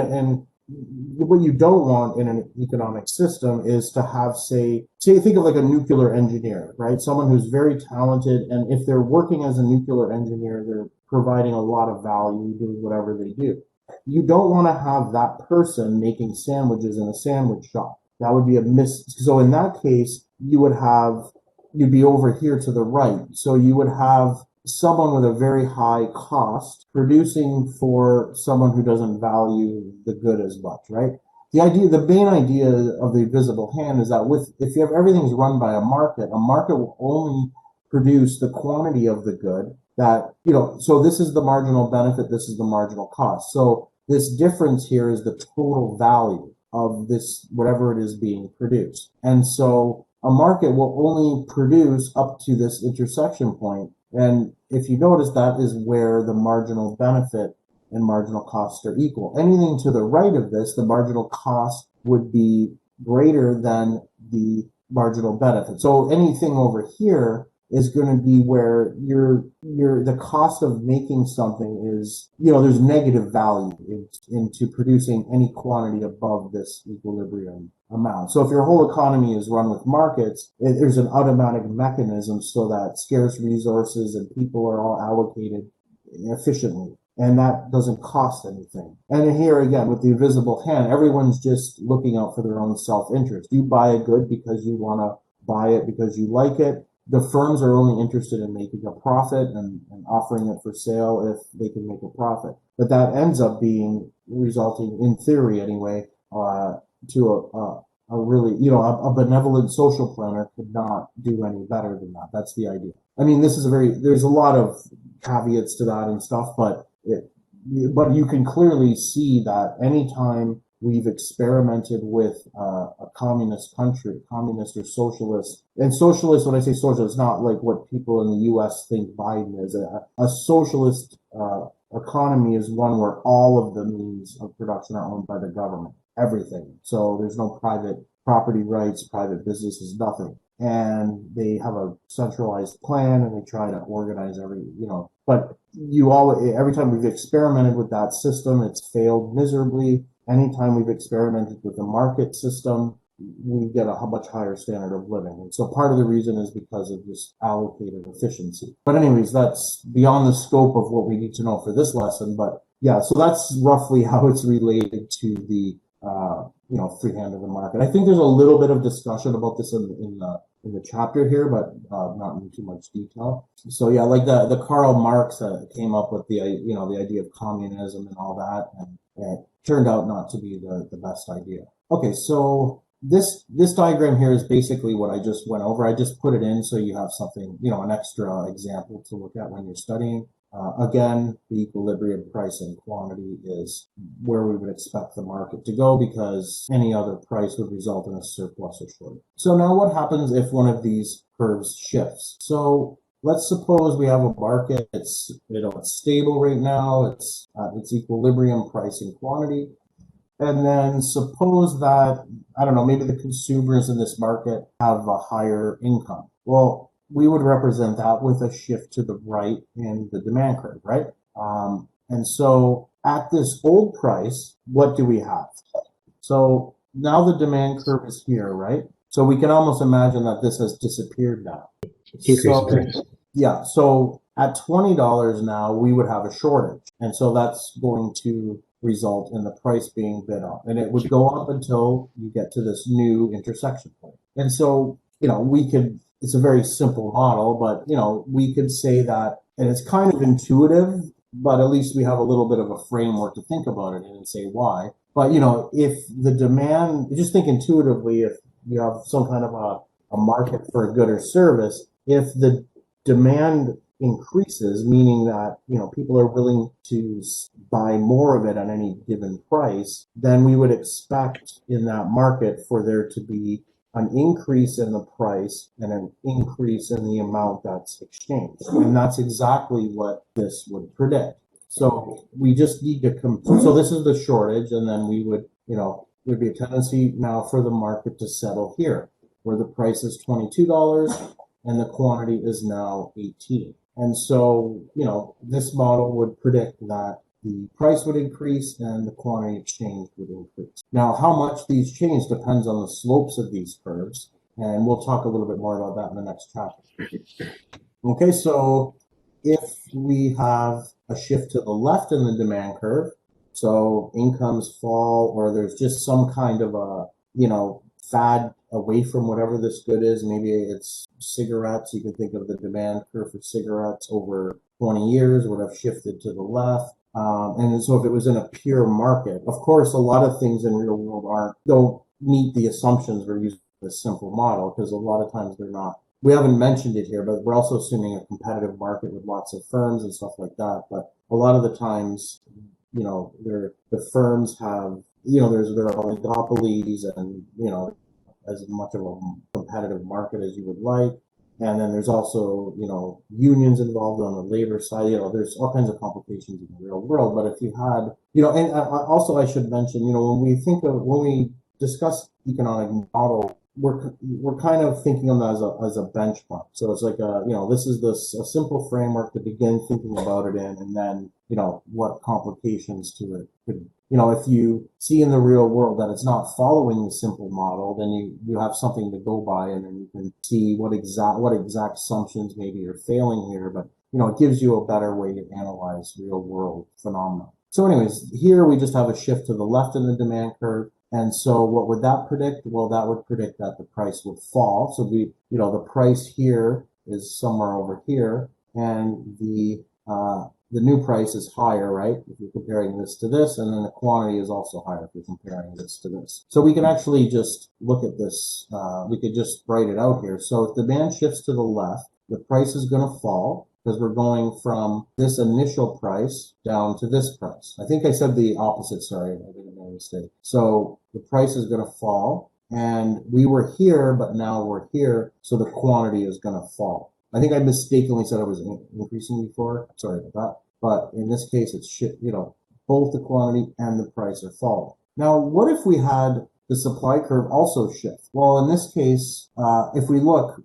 what you don't want in an economic system is to have, say think of like a nuclear engineer, right? Someone who's very talented, and if they're working as a nuclear engineer, they're providing a lot of value doing whatever they do. You don't want to have that person making sandwiches in a sandwich shop. That would be so in that case, you'd be over here to the right. So you would have someone with a very high cost producing for someone who doesn't value the good as much, right? The main idea of the invisible hand is that if you have everything's run by a market will only produce the quantity of the good that, so this is the marginal benefit, this is the marginal cost. So this difference here is the total value of this, whatever it is being produced. And so a market will only produce up to this intersection point And if you notice, that is where the marginal benefit and marginal costs are equal. Anything to the right of this, the marginal cost would be greater than the marginal benefit. So anything over here is going to be where the cost of making something is, there's negative value into producing any quantity above this equilibrium amount. So if your whole economy is run with markets, there's an automatic mechanism so that scarce resources and people are all allocated efficiently. And that doesn't cost anything. And here again, with the invisible hand, everyone's just looking out for their own self-interest. You buy a good because you want to buy it because you like it. The firms are only interested in making a profit and offering it for sale if they can make a profit. But that ends up resulting, in theory anyway, to a really, a benevolent social planner could not do any better than that. That's the idea. I mean, there's a lot of caveats to that and stuff, but you can clearly see that anytime we've experimented with a communist country, communist or socialist, and socialist, when I say socialist, not like what people in the U.S. think Biden is. A socialist economy is one where all of the means of production are owned by the government, everything. So there's no private property rights, private businesses, nothing. And they have a centralized plan and they try to organize but every time we've experimented with that system, it's failed miserably. Anytime we've experimented with the market system, we get a much higher standard of living. And so part of the reason is because of this allocated efficiency. But anyways, that's beyond the scope of what we need to know for this lesson. But yeah, so that's roughly how it's related to the free hand of the market. I think there's a little bit of discussion about this in the chapter here, but not in too much detail. So yeah, like the Karl Marx came up with the idea of communism and all that, and it turned out not to be the best idea. Okay, so this diagram here is basically what I just went over. I just put it in so you have something, an extra example to look at when you're studying. Again, the equilibrium price and quantity is where we would expect the market to go because any other price would result in a surplus or shortage. So now what happens if one of these curves shifts? So let's suppose we have a market. It's stable right now. It's its equilibrium price and quantity. And then suppose that, I don't know, maybe the consumers in this market have a higher income. Well, we would represent that with a shift to the right in the demand curve, right? And so at this old price, what do we have? So now the demand curve is here, right? So we can almost imagine that this has disappeared now. Yeah, so at $20 now, we would have a shortage. And so that's going to result in the price being bid up. And it would go up until you get to this new intersection point. And so, it's a very simple model, but, we could say that, and it's kind of intuitive, but at least we have a little bit of a framework to think about it and say why. But, if the demand, just think intuitively, if you have some kind of a market for a good or service, if the demand increases, meaning that, people are willing to buy more of it at any given price, then we would expect in that market for there to be an increase in the price and an increase in the amount that's exchanged. And that's exactly what this would predict. So we just need to so this is the shortage, and then we would, there'd be a tendency now for the market to settle here, where the price is $22 and the quantity is now 18. And so, this model would predict that the price would increase and the quantity exchanged would increase. Now, how much these change depends on the slopes of these curves, and we'll talk a little bit more about that in the next chapter. Okay, so if we have a shift to the left in the demand curve, so incomes fall, or there's just some kind of a, fad away from whatever this good is. Maybe it's cigarettes. You can think of the demand curve for cigarettes over 20 years would have shifted to the left. And so if it was in a pure market, of course, a lot of things in real world don't meet the assumptions we're using this simple model, because a lot of times they're not. We haven't mentioned it here, but we're also assuming a competitive market with lots of firms and stuff like that. But a lot of the times, the firms have, there are oligopolies and, as much of a competitive market as you would like. And then there's also, unions involved on the labor side. There's all kinds of complications in the real world. But if you had, and also I should mention, when we discuss economic model, we're kind of thinking of them as a benchmark. So it's like this is a simple framework to begin thinking about it in, and then what complications to it could. If you see in the real world that it's not following the simple model, then you have something to go by, and then you can see what exact assumptions maybe you're failing here. But it gives you a better way to analyze real world phenomena. So anyways, here we just have a shift to the left in the demand curve. And so what would that predict? Well, that would predict that the price would fall. So the price here is somewhere over here, and the new price is higher, right? If you're comparing this to this, and then the quantity is also higher if you're comparing this to this. So we can actually just look at this. We could just write it out here. So if demand shifts to the left, the price is going to fall, because we're going from this initial price down to this price. I think I said the opposite, sorry, I didn't make a mistake. So the price is going to fall, and we were here, but now we're here, so the quantity is going to fall. I think I mistakenly said it was increasing before, sorry about that. But in this case, it's, both the quantity and the price are falling. Now, what if we had the supply curve also shift? Well, in this case, if we look,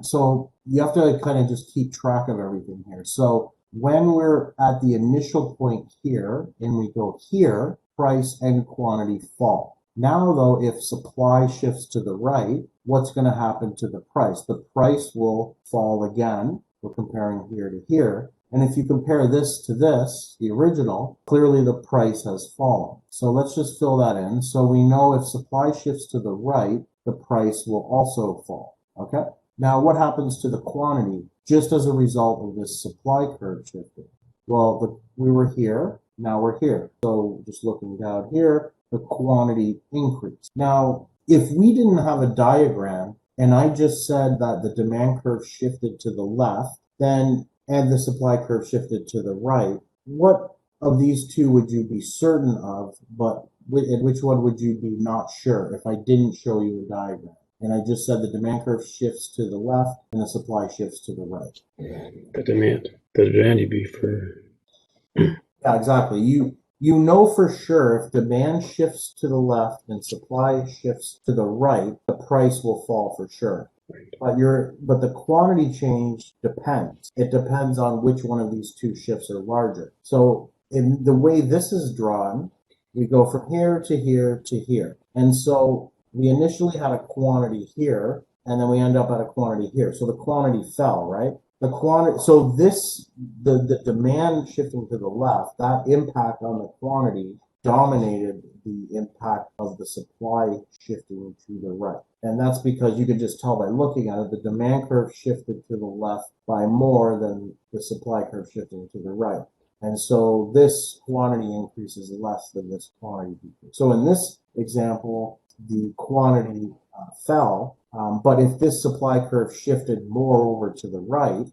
so you have to kind of just keep track of everything here. So when we're at the initial point here and we go here, price and quantity fall. Now, though, if supply shifts to the right, what's going to happen to the price? The price will fall again. We're comparing here to here. And if you compare this to this, the original, clearly the price has fallen. So let's just fill that in. So we know if supply shifts to the right, the price will also fall. Okay? Now, what happens to the quantity just as a result of this supply curve shifting? Well, we were here, now we're here. So just looking down here, the quantity increased. Now, if we didn't have a diagram and I just said that the demand curve shifted to the left, then and the supply curve shifted to the right, what of these two would you be certain of, but which one would you be not sure if I didn't show you a diagram? And I just said the demand curve shifts to the left and the supply shifts to the right. The demand would be for. Yeah, exactly. You know for sure if demand shifts to the left and supply shifts to the right, the price will fall for sure. But the quantity change depends. It depends on which one of these two shifts are larger. So in the way this is drawn, we go from here to here to here. And so we initially had a quantity here, and then we end up at a quantity here. So the quantity fell, right? So the demand shifting to the left, that impact on the quantity dominated the impact of the supply shifting to the right. And that's because you could just tell by looking at it, the demand curve shifted to the left by more than the supply curve shifting to the right. And so this quantity increase is less than this quantity decrease. So in this example, the quantity fell, but if this supply curve shifted more over to the right,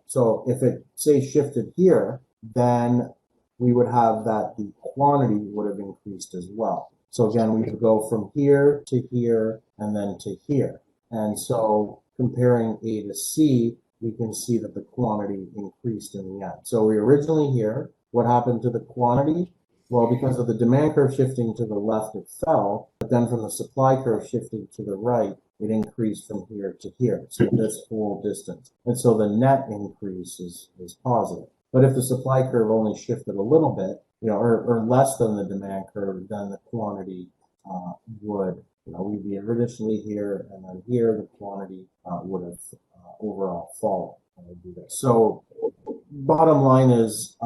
so if it, say, shifted here, then we would have that the quantity would have increased as well. So again, we could go from here to here and then to here. And so comparing A to C, we can see that the quantity increased in the end. So we originally here, what happened to the quantity? Well, because of the demand curve shifting to the left, it fell, but then from the supply curve shifting to the right, it increased from here to here, so this whole distance. And so the net increase is positive. But if the supply curve only shifted a little bit, or less than the demand curve, then the quantity would, we'd be initially here, and then here the quantity would have overall fallen. So bottom line is,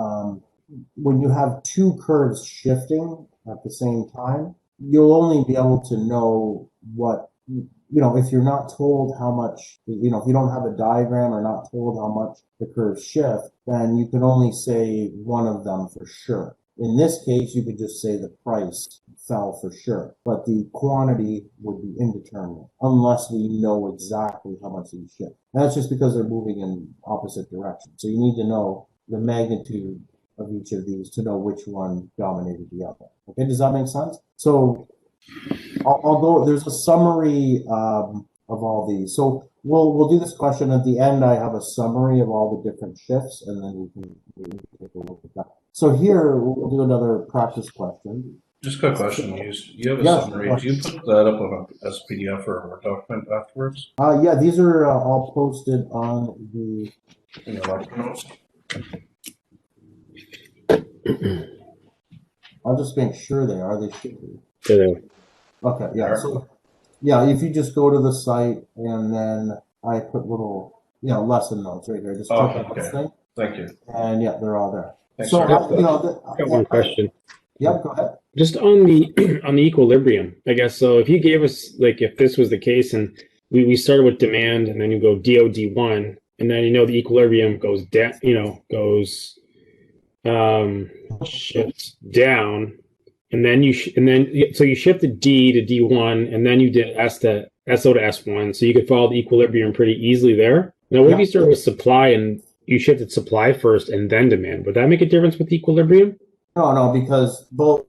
when you have two curves shifting at the same time, you'll only be able to know what, if you're not told how much, if you don't have a diagram or not told how much the curves shift, then you can only say one of them for sure. In this case, you could just say the price fell for sure, but the quantity would be indeterminate unless we know exactly how much they shift. And that's just because they're moving in opposite directions. So you need to know the magnitude of each of these to know which one dominated the other. Okay, does that make sense? So I'll go, there's a summary of all these. So we'll do this question at the end. I have a summary of all the different shifts, and then we can take a look at that. So here we'll do another practice question. Just a quick question. You have a Yeah, summary. sure. Do you put that up on as a PDF or a Word document afterwards? Yeah, these are all posted on the. In your lecture notes? I'll just make sure they are. They should be. Yeah. Okay, yeah. So, yeah, if you just go to the site and then I put little, lesson notes right here. Just click on this thing, Thank you. and yeah, they're all there. Thanks, So, sir. I've got one question. Yeah, go ahead. Just on the on the equilibrium, I guess. So if you gave us, like, if this was the case, and we started with demand, and then you go DOD1, and then the equilibrium goes down, goes shifts down, and then so you shifted D to D1, and then you did SO to S1, so you could follow the equilibrium pretty easily there. Now, what if you started with supply and you shifted supply first and then demand? Would that make a difference with equilibrium? No, because both.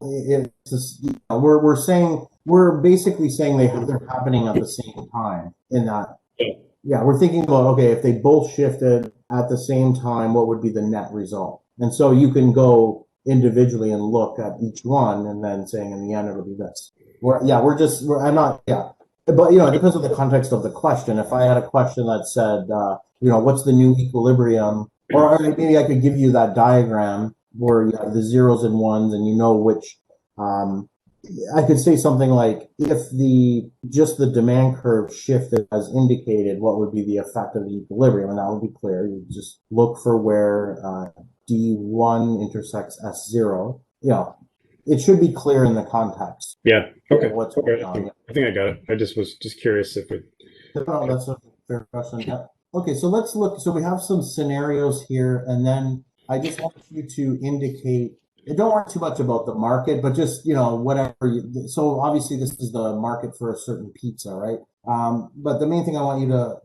We're basically saying they're happening at the same time. In that, yeah, we're thinking about, okay, if they both shifted at the same time, what would be the net result? And so you can go individually and look at each one, and then saying in the end it'll be this. I'm not. Yeah, but it depends on the context of the question. If I had a question that said, what's the new equilibrium, or maybe I could give you that diagram where you have the zeros and ones, and which. I could say something like, if just the demand curve shifted as indicated, what would be the effect of the equilibrium? And that would be clear. You just look for where D1 intersects S0. It should be clear in the context. Yeah. Okay. What's going on. I think I got it. I just was curious if it. No, that's a fair question. Yeah. Okay, so let's look. So we have some scenarios here, and then I just want you to indicate. Don't worry too much about the market, but just, whatever. So obviously this is the market for a certain pizza, right? But the main thing I want you to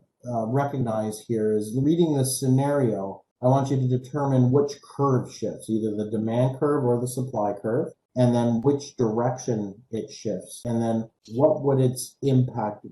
recognize here is, reading this scenario, I want you to determine which curve shifts, either the demand curve or the supply curve, and then which direction it shifts, and then what would its impact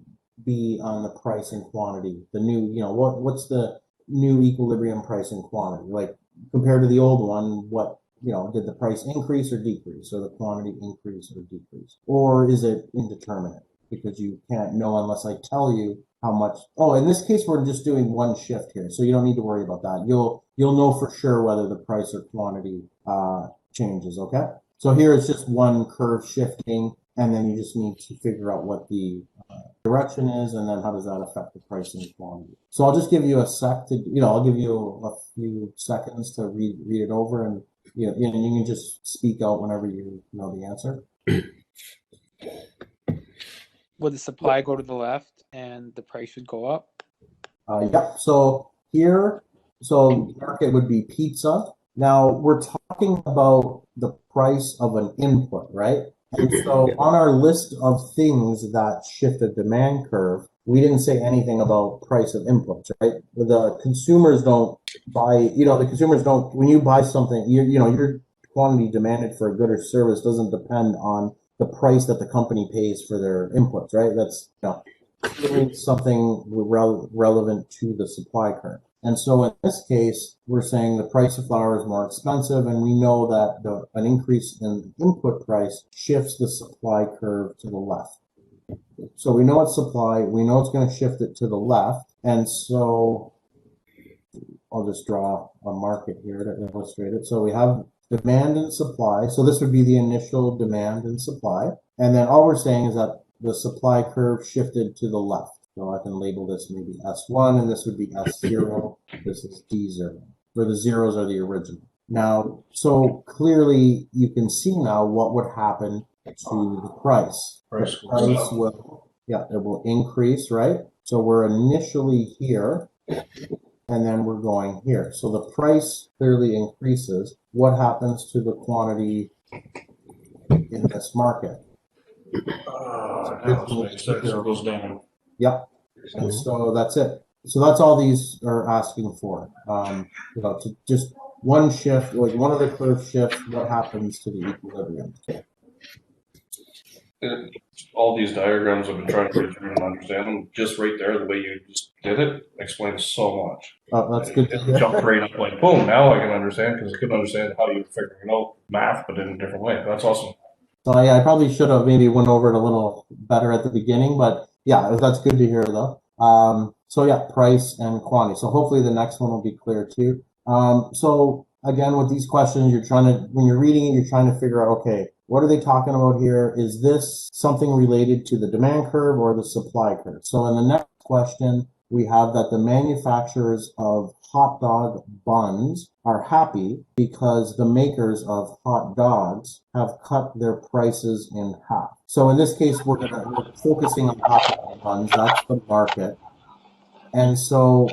be on the price and quantity. The new, what's the new equilibrium price and quantity? Like, compared to the old one, what, did the price increase or decrease, or the quantity increase or decrease? Or is it indeterminate? Because you can't know unless I tell you how much. Oh, in this case, we're just doing one shift here, so you don't need to worry about that. You'll know for sure whether the price or quantity changes, okay? So here it's just one curve shifting, and then you just need to figure out what the direction is, and then how does that affect the price and quantity. So I'll just give you a sec to, I'll give you a few seconds to read it over, and you can just speak out whenever you know the answer. Would the supply go to the left and the price would go up? Yep. So here, the market would be pizza. Now we're talking about the price of an input, right? And so on our list of things that shift a demand curve, we didn't say anything about price of inputs, right? The consumers don't buy, when you buy something, your quantity demanded for a good or service doesn't depend on the price that the company pays for their inputs, right? That's something relevant to the supply curve. And so in this case, we're saying the price of flour is more expensive, and we know that an increase in input price shifts the supply curve to the left. So we know it's supply, we know it's going to shift it to the left, and so I'll just draw a market here to illustrate it. So we have demand and supply. So this would be the initial demand and supply. And then all we're saying is that the supply curve shifted to the left. So I can label this maybe S1, and this would be S0. This is D0, where the zeros are the original. Now, so clearly you can see now what would happen to the price. The price will, it will increase, right? So we're initially here, and then we're going here. So the price clearly increases. What happens to the quantity in this market? It goes down. Yep. And so that's it. So that's all these are asking for. To just one shift, like one of the curve shifts, what happens to the equilibrium? All these diagrams I've been trying to get through and understand them, just right there, the way you just did it explains so much. That's good to hear. Jumped right up like boom. Now I can understand because I couldn't understand how you were figuring out math, but in a different way. That's awesome. So yeah, I probably should have maybe went over it a little better at the beginning, but yeah, that's good to hear though. So yeah, price and quantity. So hopefully the next one will be clear too. So again, with these questions, when you're reading it, you're trying to figure out, okay, what are they talking about here? Is this something related to the demand curve or the supply curve? So in the next question, we have that the manufacturers of hot dog buns are happy because the makers of hot dogs have cut their prices in half. So in this case, we're focusing on hot dog buns. That's the market. And so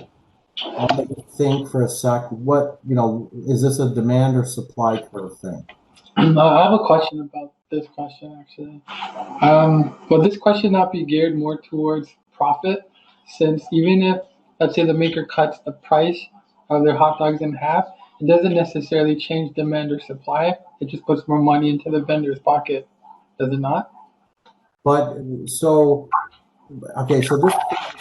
I'll let you think for a sec. Is this a demand or supply curve thing? I have a question about this question actually. Will this question not be geared more towards profit? Since even if, let's say, the maker cuts the price of their hot dogs in half, it doesn't necessarily change demand or supply. It just puts more money into the vendor's pocket, does it not? But okay, so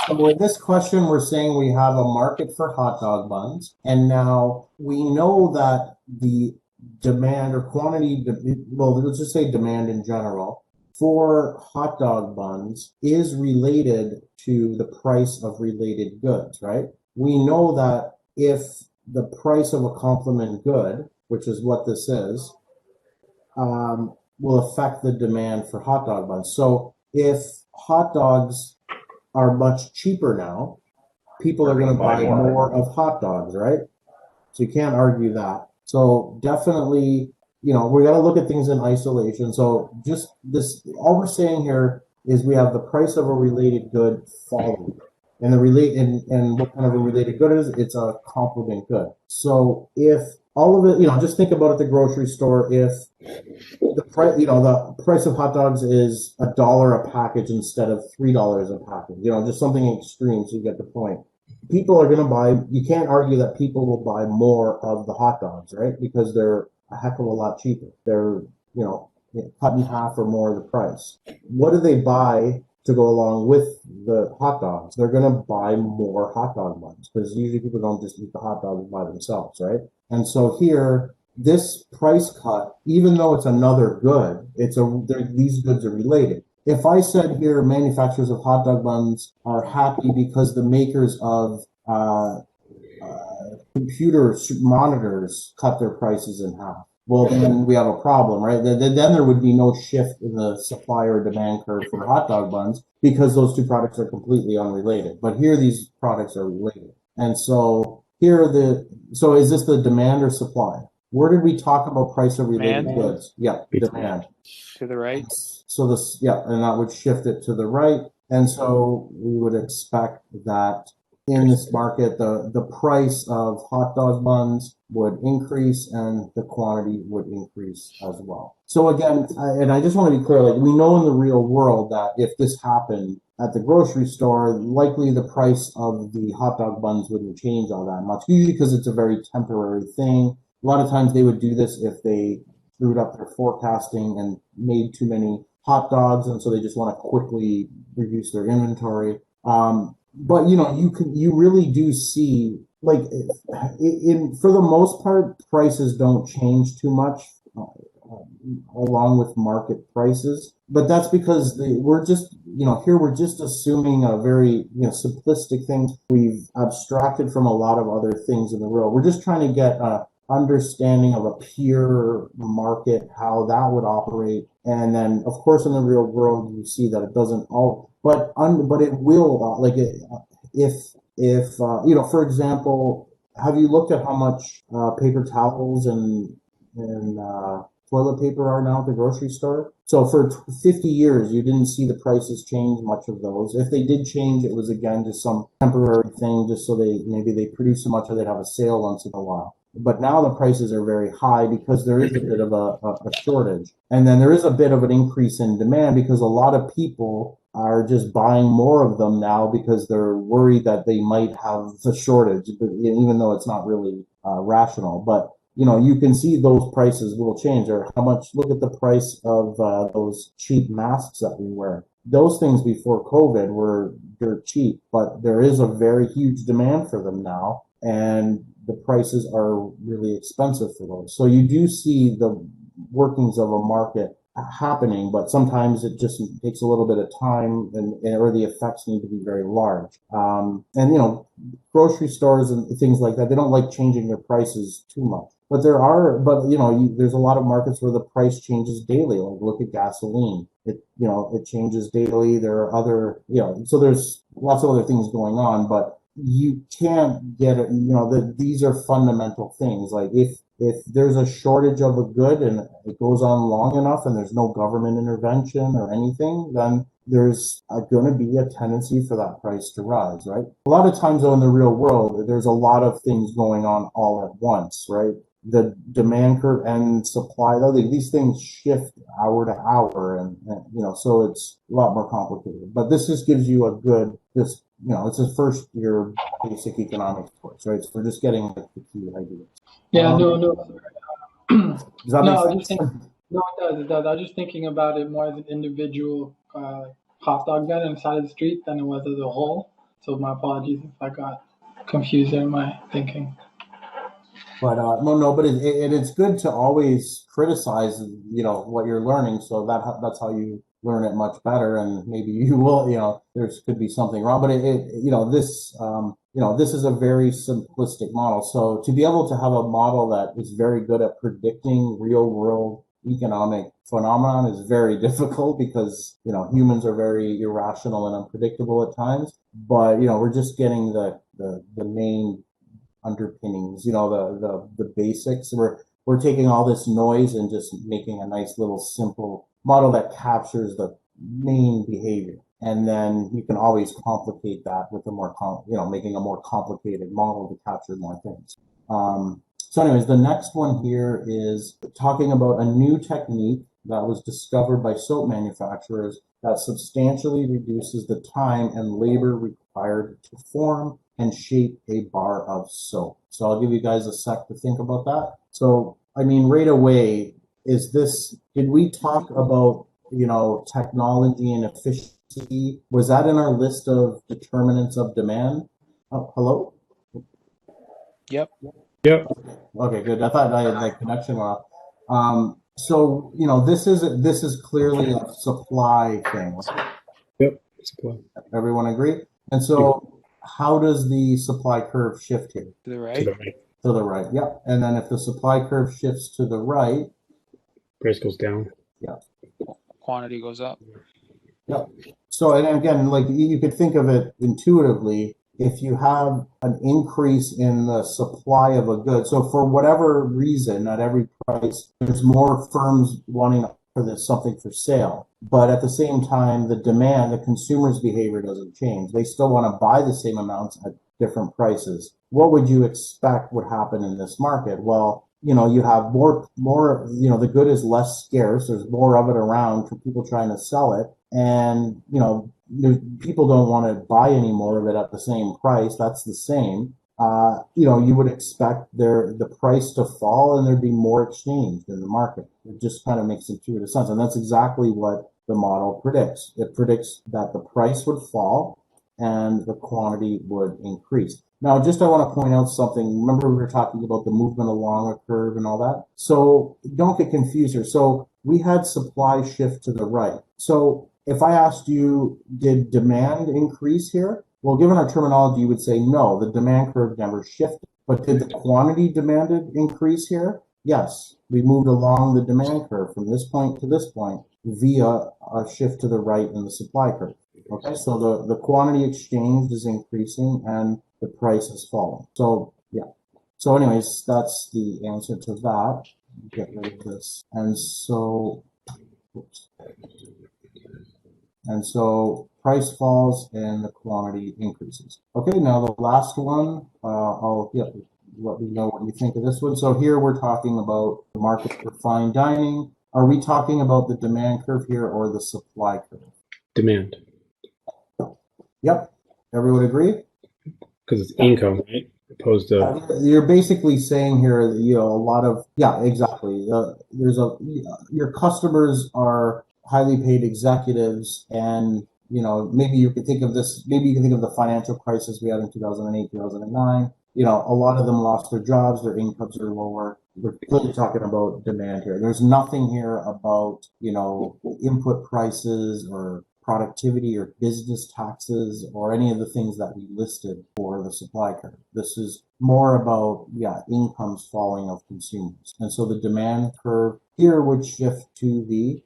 with this question, we're saying we have a market for hot dog buns, and now we know that the demand or quantity, well, let's just say demand in general, for hot dog buns is related to the price of related goods, right? We know that if the price of a complement good, which is what this is, will affect the demand for hot dog buns. So if hot dogs are much cheaper now, people are going to buy more of hot dogs, right? So you can't argue that. So definitely, we got to look at things in isolation. So just this, all we're saying here is we have the price of a related good following. And and what kind of a related good is? It's a complement good. So if all of it, just think about at the grocery store. If the price of hot dogs is $1 a package instead of $3 a package, just something extreme, so you get the point. People are going to buy. You can't argue that people will buy more of the hot dogs, right? Because they're a heck of a lot cheaper. They're cut in half or more of the price. What do they buy to go along with the hot dogs? They're going to buy more hot dog buns because usually people don't just eat the hot dogs by themselves, right? And so here, this price cut, even though it's another good, these goods are related. If I said here manufacturers of hot dog buns are happy because the makers of computer monitors cut their prices in half, well, then we have a problem, right? Then there would be no shift in the supply or demand curve for hot dog buns because those two products are completely unrelated. But here, these products are related. And so so is this the demand or supply? Where did we talk about price of related goods? Yeah, demand. To the right. So and that would shift it to the right. And so we would expect that in this market, the price of hot dog buns would increase and the quantity would increase as well. So again, and I just want to be clear, we know in the real world that if this happened at the grocery store, likely the price of the hot dog buns wouldn't change all that much, usually because it's a very temporary thing. A lot of times they would do this if they screwed up their forecasting and made too many hot dogs, and so they just want to quickly reduce their inventory. But you really do see, for the most part, prices don't change too much along with market prices. But that's because we're just assuming a very simplistic thing. We've abstracted from a lot of other things in the world. We're just trying to get a understanding of a pure market, how that would operate, and then of course in the real world you see that it doesn't all, but it will if for example, have you looked at how much paper towels and toilet paper are now at the grocery store? So for 50 years you didn't see the prices change much of those. If they did change, it was again just some temporary thing, just so they produce so much or they'd have a sale once in a while. But now the prices are very high because there is a bit of a shortage. And then there is a bit of an increase in demand because a lot of people are just buying more of them now because they're worried that they might have a shortage, even though it's not really rational. But you can see those prices will change. Or how much, look at the price of those cheap masks that we wear. Those things before COVID were dirt cheap, but there is a very huge demand for them now, and the prices are really expensive for those. So you do see the workings of a market happening, but sometimes it just takes a little bit of time, or the effects need to be very large. And grocery stores and things like that, they don't like changing their prices too much. But there's a lot of markets where the price changes daily. Like look at gasoline. It changes daily. There are other, so there's lots of other things going on, but you can't get it, these are fundamental things. Like if there's a shortage of a good and it goes on long enough and there's no government intervention or anything, then there's going to be a tendency for that price to rise, right? A lot of times though in the real world, there's a lot of things going on all at once, right? The demand curve and supply, though, these things shift hour to hour, and so it's a lot more complicated. But this just gives you it's a first year basic economics course, right? So we're just getting like the key ideas. Yeah, no. Does that make sense? No, it does. I was just thinking about it more as an individual hot dog gun inside of the street than it was as a whole. So my apologies if I got confused in my thinking. But but it's good to always criticize, what you're learning, so that's how you learn it much better, and maybe you will, there could be something wrong, but this is a very simplistic model. So to be able to have a model that is very good at predicting real world economic phenomenon is very difficult because, humans are very irrational and unpredictable at times, but, we're just getting the main underpinnings, the basics. We're taking all this noise and just making a nice little simple model that captures the main behavior. And then you can always complicate that with making a more complicated model to capture more things. So anyways, the next one here is talking about a new technique that was discovered by soap manufacturers that substantially reduces the time and labor required to form and shape a bar of soap. So I'll give you guys a sec to think about that. So, right away, did we talk about, technology and efficiency? Was that in our list of determinants of demand? Oh, hello? Yep. Okay, good. I thought I had like connection off. So, this is clearly a supply thing. Yep. Supply. Everyone agree? And so how does the supply curve shift here? To the right. To the right, yep. And then if the supply curve shifts to the right, Price goes down. Yeah. Quantity goes up. Yep. So, and again, like you could think of it intuitively, if you have an increase in the supply of a good, so for whatever reason, at every price, there's more firms wanting to offer something for sale. But at the same time, the demand, the consumer's behavior doesn't change. They still want to buy the same amounts at different prices. What would you expect would happen in this market? Well, you have more, the good is less scarce. There's more of it around for people trying to sell it. And, people don't want to buy any more of it at the same price. That's the same. You would expect the price to fall and there'd be more exchanged in the market. It just kind of makes intuitive sense. And that's exactly what the model predicts. It predicts that the price would fall and the quantity would increase. Now, I want to point out something. Remember, we were talking about the movement along a curve and all that. So don't get confused here. So we had supply shift to the right. So if I asked you, did demand increase here? Well, given our terminology, you would say no, the demand curve never shifted. But did the quantity demanded increase here? Yes, we moved along the demand curve from this point to this point via a shift to the right in the supply curve. Okay, so the quantity exchanged is increasing and the price has fallen. So yeah. So anyways, that's the answer to that. Get rid of this. And so price falls and the quantity increases. Okay, now the last one, let me know what you think of this one. So here we're talking about the market for fine dining. Are we talking about the demand curve here or the supply curve? Demand. Yep. Everyone agree? Because it's income, right? opposed to You're basically saying here that, a lot of, yeah, exactly. Your customers are highly paid executives, and, maybe you could think of this, maybe you can think of the financial crisis we had in 2008, 2009. A lot of them lost their jobs, their incomes are lower. We're clearly talking about demand here. There's nothing here about, input prices or productivity or business taxes or any of the things that we listed for the supply curve. This is more about, incomes falling of consumers. And so the demand curve here would shift to the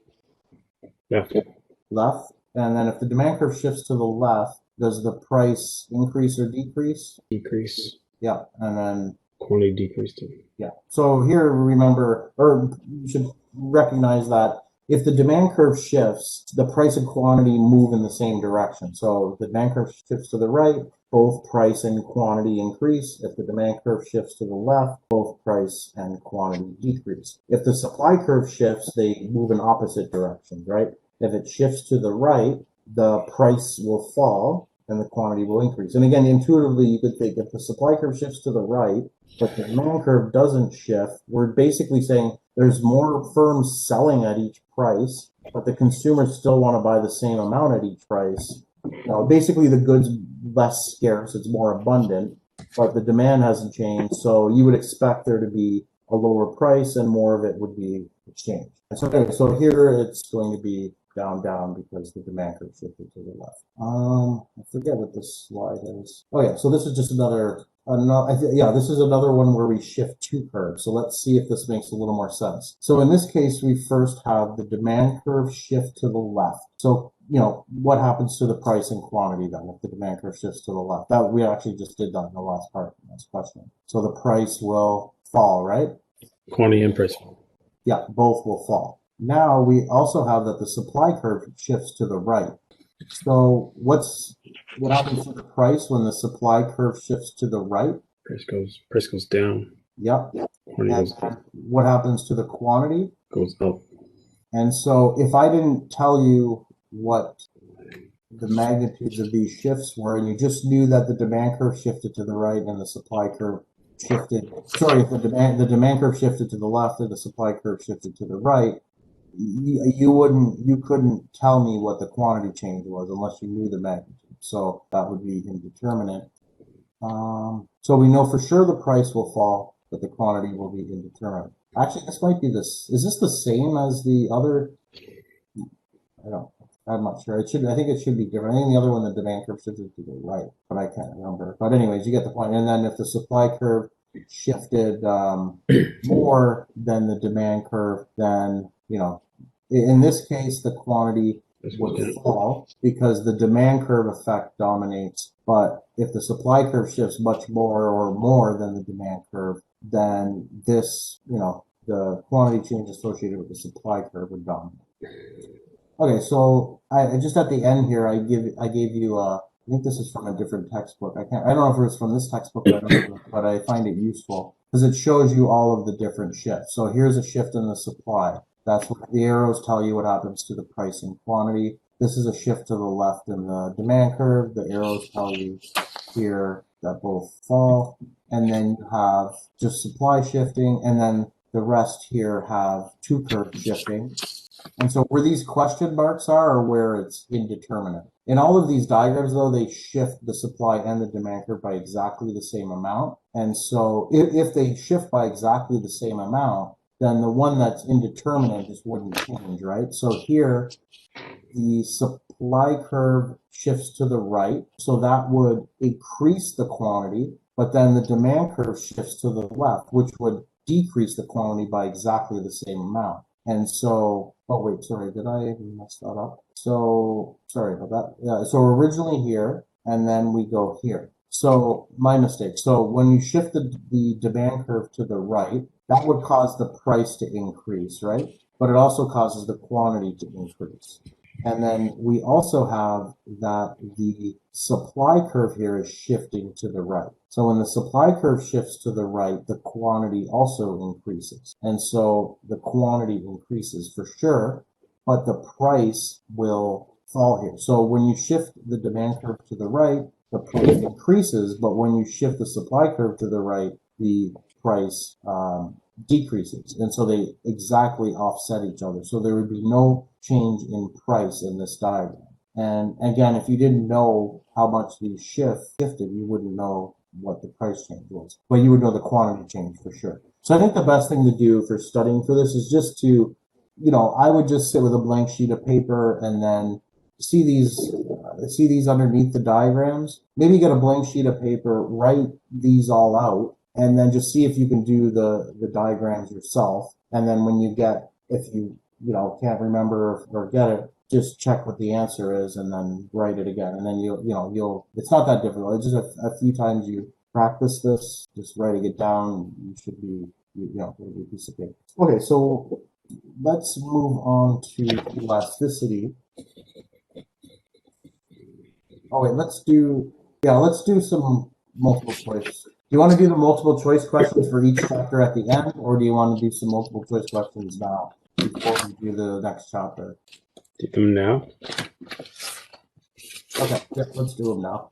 left. And then if the demand curve shifts to the left, does the price increase or decrease? decrease, Yeah. And then quantity decrease too. yeah. So here, remember, or you should recognize that if the demand curve shifts, the price and quantity move in the same direction. So if the demand curve shifts to the right, both price and quantity increase. If the demand curve shifts to the left, both price and quantity decrease. If the supply curve shifts, they move in opposite directions, right? If it shifts to the right, the price will fall and the quantity will increase. And again, intuitively, you could think if the supply curve shifts to the right, but the demand curve doesn't shift, we're basically saying there's more firms selling at each price, but the consumers still want to buy the same amount at each price. Basically, the goods less scarce, it's more abundant, but the demand hasn't changed. So you would expect there to be a lower price and more of it would be exchanged. And so, anyway, so here it's going to be down because the demand curve shifted to the left. I forget what this slide is. Oh yeah, so this is just another, this is another one where we shift two curves. So let's see if this makes a little more sense. So in this case, we first have the demand curve shift to the left. So, what happens to the price and quantity then if the demand curve shifts to the left? That we actually just did that in the last part of this question. So the price will fall, right? Quantity and price. Yeah, both will fall. Now we also have that the supply curve shifts to the right. So what happens to the price when the supply curve shifts to the right? Price goes down. Yep. Quantity goes up. What happens to the quantity? Goes up. And so if I didn't tell you what the magnitudes of these shifts were, and you just knew that the demand curve shifted to the right and the supply curve shifted, if the demand curve shifted to the left and the supply curve shifted to the right, you couldn't tell me what the quantity change was unless you knew the magnitude. So that would be indeterminate. So we know for sure the price will fall, but the quantity will be indeterminate. Actually, this might be this. Is this the same as the other? I'm not sure. I think it should be different. I think the other one, the demand curve shifted to the right, but I can't remember. But anyways, you get the point. And then if the supply curve shifted more than the demand curve, then, in this case, the quantity would fall because the demand curve effect dominates. But if the supply curve shifts much more than the demand curve, then this, the quantity change associated with the supply curve would dominate. Okay, so I just at the end here, I gave you I think this is from a different textbook. I don't know if it was from this textbook or another, but I find it useful because it shows you all of the different shifts. So here's a shift in the supply. That's what the arrows tell you what happens to the price and quantity. This is a shift to the left in the demand curve. The arrows tell you here that both fall. And then you have just supply shifting, and then the rest here have two curves shifting. And so where these question marks are where it's indeterminate. In all of these diagrams, though, they shift the supply and the demand curve by exactly the same amount. And so if they shift by exactly the same amount, then the one that's indeterminate just wouldn't change, right? So here, the supply curve shifts to the right. So that would increase the quantity, but then the demand curve shifts to the left, which would decrease the quantity by exactly the same amount. And so, oh wait, sorry, did I mess that up? So, sorry about that. Yeah, so originally here, and then we go here. So, my mistake. So, when you shift the demand curve to the right, that would cause the price to increase, right? But it also causes the quantity to increase. And then we also have that the supply curve here is shifting to the right. So when the supply curve shifts to the right, the quantity also increases. And so the quantity increases for sure, but the price will fall here. So when you shift the demand curve to the right, the price increases, but when you shift the supply curve to the right, the price decreases. And so they exactly offset each other. So there would be no change in price in this diagram. And again, if you didn't know how much the shifted, you wouldn't know what the price change was, but you would know the quantity change for sure. So I think the best thing to do for studying for this is just to, I would just sit with a blank sheet of paper and then see these underneath the diagrams. Maybe get a blank sheet of paper, write these all out, and then just see if you can do the diagrams yourself. And then when you get, if you can't remember or get it, just check what the answer is and then write it again. And then you'll it's not that difficult. It's just a few times you practice this, just writing it down, you should be, it'll be a piece of cake. Okay, so let's move on to elasticity. Oh wait, let's do some multiple choice. Do you want to do the multiple choice questions for each chapter at the end, or do you want to do some multiple choice questions now before we do the next chapter? Do them now. Okay, yeah, let's do them now.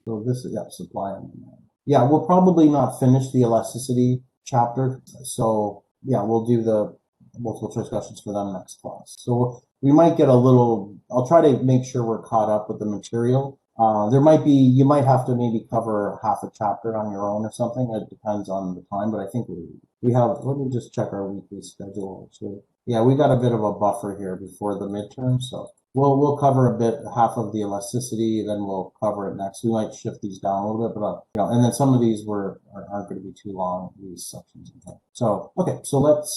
So this is supply and demand. Yeah, we'll probably not finish the elasticity chapter. So yeah, we'll do the multiple choice questions for them next class. So we might get I'll try to make sure we're caught up with the material. You might have to maybe cover half a chapter on your own or something. It depends on the time, but I think we have, let me just check our weekly schedule. So yeah, we got a bit of a buffer here before the midterm. So we'll cover half of the elasticity, then we'll cover it next. We might shift these down a little bit, but and then some of these aren't going to be too long, these sections. So, okay, so let's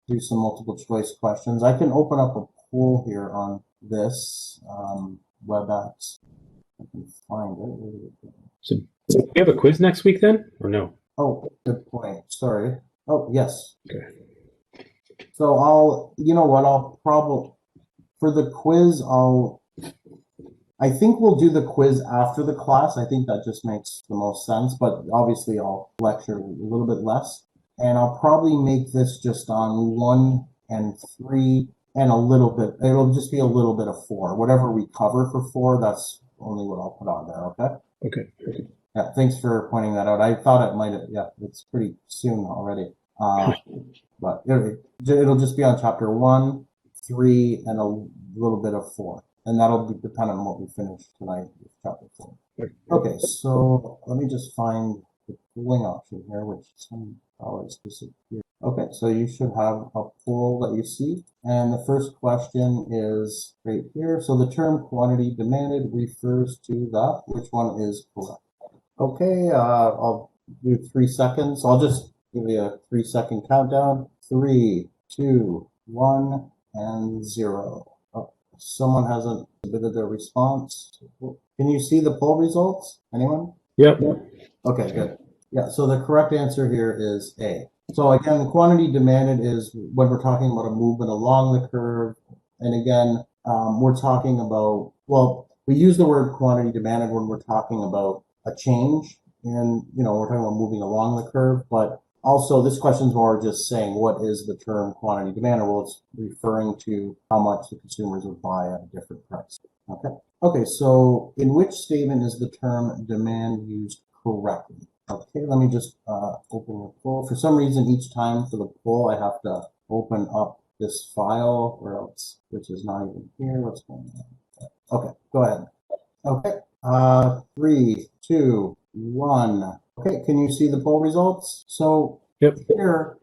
do some multiple choice questions. I can open up a poll here on this WebEx. I can find it. So do we have a quiz next week then, or no? Oh, good point. Sorry. Oh, yes. Okay. So I'll probably, for the quiz, I think we'll do the quiz after the class. I think that just makes the most sense, but obviously I'll lecture a little bit less. And I'll probably make this just on 1 and 3 and a little bit, it'll just be a little bit of 4. Whatever we cover for 4, that's only what I'll put on there, okay? Okay. Yeah, thanks for pointing that out. I thought it might have, it's pretty soon already. But it'll just be on chapter 1, 3, and a little bit of 4. And that'll be dependent on what we finish tonight with chapter 4. Okay, so let me just find the polling option here, which some always disappear. Okay, so you should have a poll that you see. And the first question is right here. So the term quantity demanded refers to that. Which one is correct? Okay, I'll do 3 seconds. I'll just give you a 3-second countdown. 3, 2, 1, and 0. Oh, someone hasn't submitted their response. Can you see the poll results? Anyone? Yep. Okay, good. Yeah, so the correct answer here is A. So again, the quantity demanded is when we're talking about a movement along the curve. And again, we're talking about, we use the word quantity demanded when we're talking about a change. And, we're talking about moving along the curve. But also, this question is more just saying, what is the term quantity demanded? Well, it's referring to how much the consumers would buy at a different price. Okay, so in which statement is the term demand used correctly? Okay, let me just open the poll. For some reason, each time for the poll, I have to open up this file, which is not even here. What's going on? Okay, go ahead. Okay, 3, 2, 1. Okay, can you see the poll results? So yep. Here,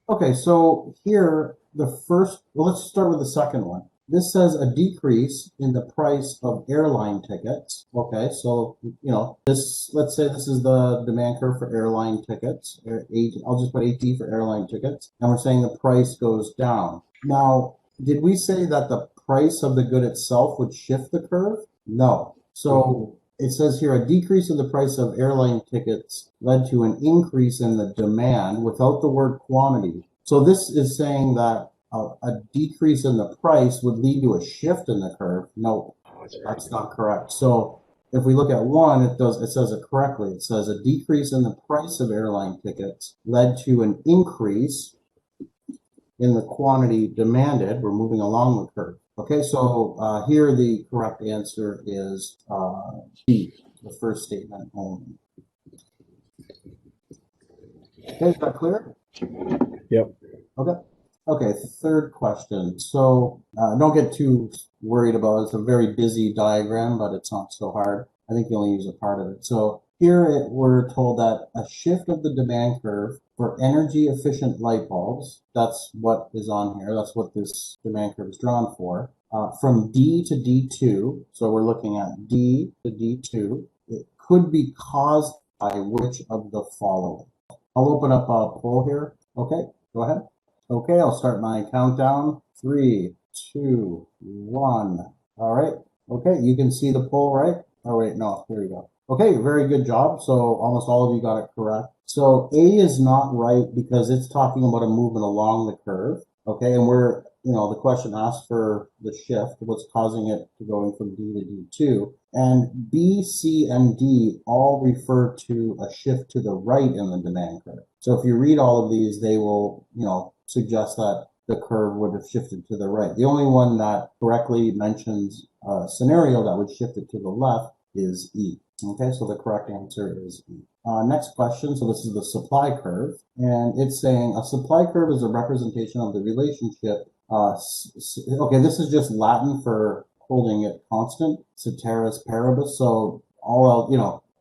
okay, so here, let's start with the second one. This says a decrease in the price of airline tickets. Okay, so, let's say this is the demand curve for airline tickets. I'll just put AT for airline tickets. And we're saying the price goes down. Now, did we say that the price of the good itself would shift the curve? No. So it says here a decrease in the price of airline tickets led to an increase in the demand without the word quantity. So this is saying that a decrease in the price would lead to a shift in the curve. No, that's not correct. So if we look at 1, it says it correctly. It says a decrease in the price of airline tickets led to an increase in the quantity demanded. We're moving along the curve. Okay, so here the correct answer is B, the first statement only. Okay, is that clear? Yep. Okay. Okay, third question. So don't get too worried about it. It's a very busy diagram, but it's not so hard. I think you only use a part of it. So here we're told that a shift of the demand curve for energy efficient light bulbs, that's what is on here. That's what this demand curve is drawn for. From D to D2, so we're looking at D to D2, it could be caused by which of the following? I'll open up a poll here. Okay, go ahead. Okay, I'll start my countdown. 3, 2, 1. All right. Okay, you can see the poll, right? Oh, wait, no, here we go. Okay, very good job. So almost all of you got it correct. So A is not right because it's talking about a movement along the curve. Okay, and the question asks for the shift, what's causing it to going from D to D2. And B, C, and D all refer to a shift to the right in the demand curve. So if you read all of these, they will, suggest that the curve would have shifted to the right. The only one that correctly mentions a scenario that would shift it to the left is E. Okay, so the correct answer is E. Next question, so this is the supply curve, and it's saying a supply curve is a representation of the relationship. Okay, this is just Latin for holding it constant, ceteris paribus, so all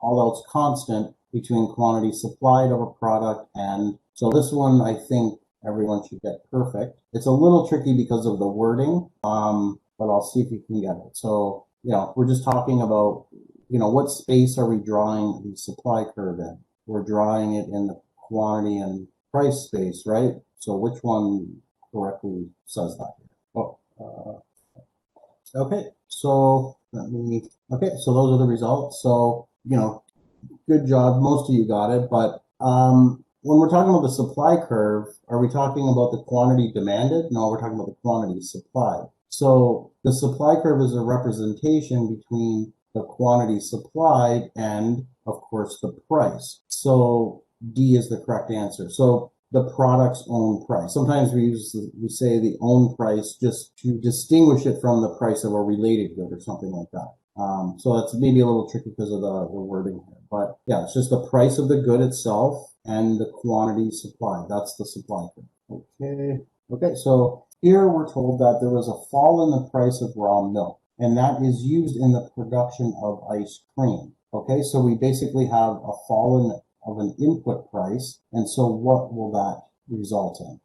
else constant between quantity supplied of a product, and so this one I think everyone should get perfect. It's a little tricky because of the wording, but I'll see if you can get it. So, we're just talking about, what space are we drawing the supply curve in? We're drawing it in the quantity and price space, right? So which one correctly says that? Okay, so so those are the results. So, good job. Most of you got it, but when we're talking about the supply curve, are we talking about the quantity demanded? No, we're talking about the quantity supplied. So the supply curve is a representation between the quantity supplied and, of course, the price. So D is the correct answer. So the product's own price. Sometimes we say the own price just to distinguish it from the price of a related good or something like that. So that's maybe a little tricky because of the wording here. But yeah, it's just the price of the good itself and the quantity supplied. That's the supply curve. Okay, so here we're told that there was a fall in the price of raw milk, and that is used in the production of ice cream. Okay, so we basically have a fall of an input price, and so what will that result in?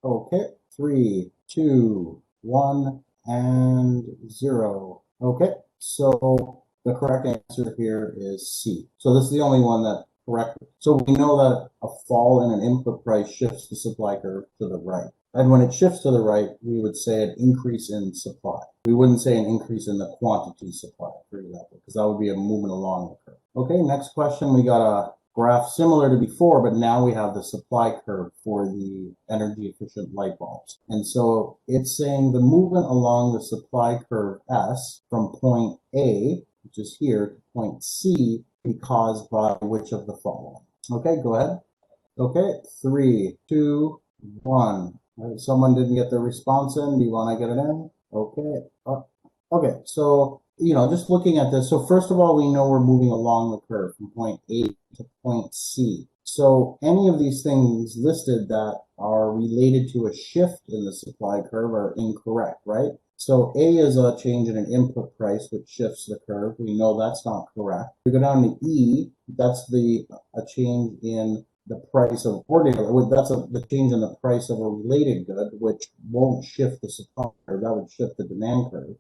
Okay, 3, 2, 1, and 0. Okay, so the correct answer here is C. So this is the only one that correct. So we know that a fall in an input price shifts the supply curve to the right. And when it shifts to the right, we would say an increase in supply. We wouldn't say an increase in the quantity supply, for example, because that would be a movement along the curve. Okay, next question. We got a graph similar to before, but now we have the supply curve for the energy efficient light bulbs. And so it's saying the movement along the supply curve S from point A, which is here, to point C, be caused by which of the following? Okay, go ahead. Okay, 3, 2, 1. Someone didn't get their response in. Do you want to get it in? Okay. Okay, so, just looking at this. So first of all, we know we're moving along the curve from point A to point C. So any of these things listed that are related to a shift in the supply curve are incorrect, right? So A is a change in an input price, which shifts the curve. We know that's not correct. We go down to E, that's a change in the price of ordinary, that's the change in the price of a related good, which won't shift the supply curve, that would shift the demand curve.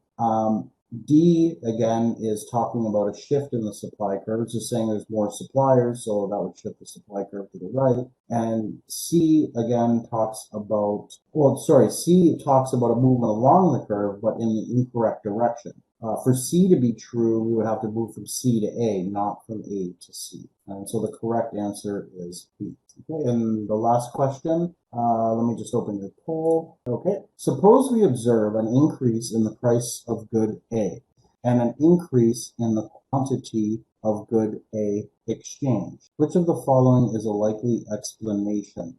D, again, is talking about a shift in the supply curve. It's just saying there's more suppliers, so that would shift the supply curve to the right. And C, again, C talks about a movement along the curve, but in the incorrect direction. For C to be true, we would have to move from C to A, not from A to C. And so the correct answer is B. Okay, and the last question, let me just open the poll. Okay, suppose we observe an increase in the price of good A and an increase in the quantity of good A exchanged. Which of the following is a likely explanation?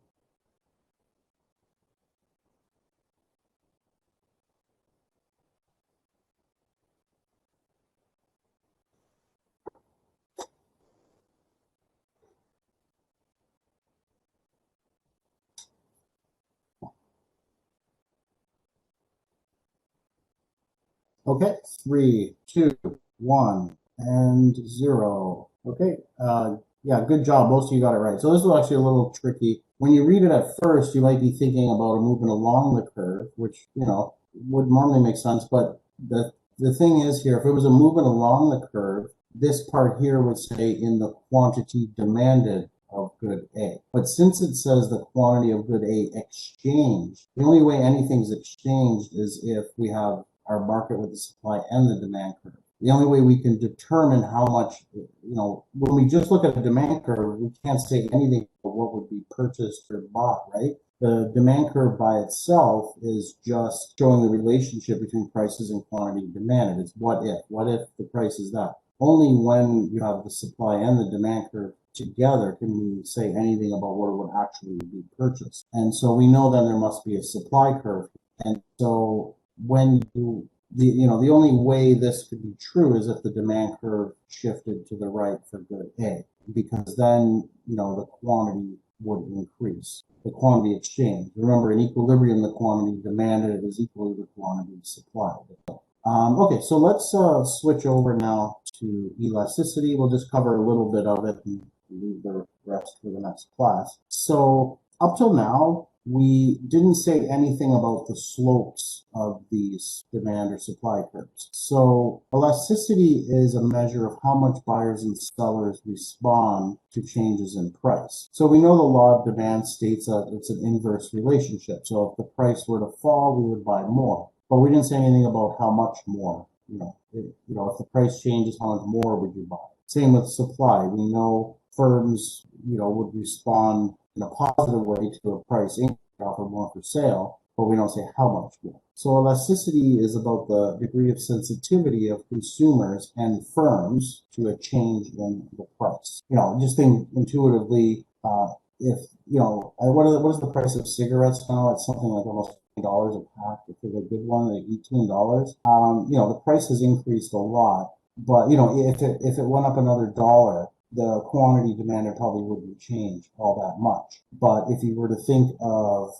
Okay, 3, 2, 1, and 0. Okay, yeah, good job. Most of you got it right. So this was actually a little tricky. When you read it at first, you might be thinking about a movement along the curve, which, would normally make sense. But the thing is here, if it was a movement along the curve, this part here would say in the quantity demanded of good A. But since it says the quantity of good A exchanged, the only way anything's exchanged is if we have our market with the supply and the demand curve. The only way we can determine how much, when we just look at a demand curve, we can't say anything about what would be purchased or bought, right? The demand curve by itself is just showing the relationship between prices and quantity demanded. It's what if the price is that. Only when you have the supply and the demand curve together can we say anything about what would actually be purchased. And so we know then there must be a supply curve. And so when the only way this could be true is if the demand curve shifted to the right for good A, because then, the quantity would increase, the quantity exchange. Remember, in equilibrium, the quantity demanded is equal to the quantity supplied. Okay, so let's switch over now to elasticity. We'll just cover a little bit of it and leave the rest for the next class. So up till now, we didn't say anything about the slopes of these demand or supply curves. So elasticity is a measure of how much buyers and sellers respond to changes in price. So we know the law of demand states that it's an inverse relationship. So if the price were to fall, we would buy more. But we didn't say anything about how much more. If the price changes, how much more would you buy? Same with supply. We know firms, would respond in a positive way to a price increase, offer more for sale, but we don't say how much more. So elasticity is about the degree of sensitivity of consumers and firms to a change in the price. Just think intuitively, what is the price of cigarettes now? It's something like almost $20 a pack. If it's a good one, like $18. The price has increased a lot, but if it went up another dollar, the quantity demanded probably wouldn't change all that much. But if you were to think of,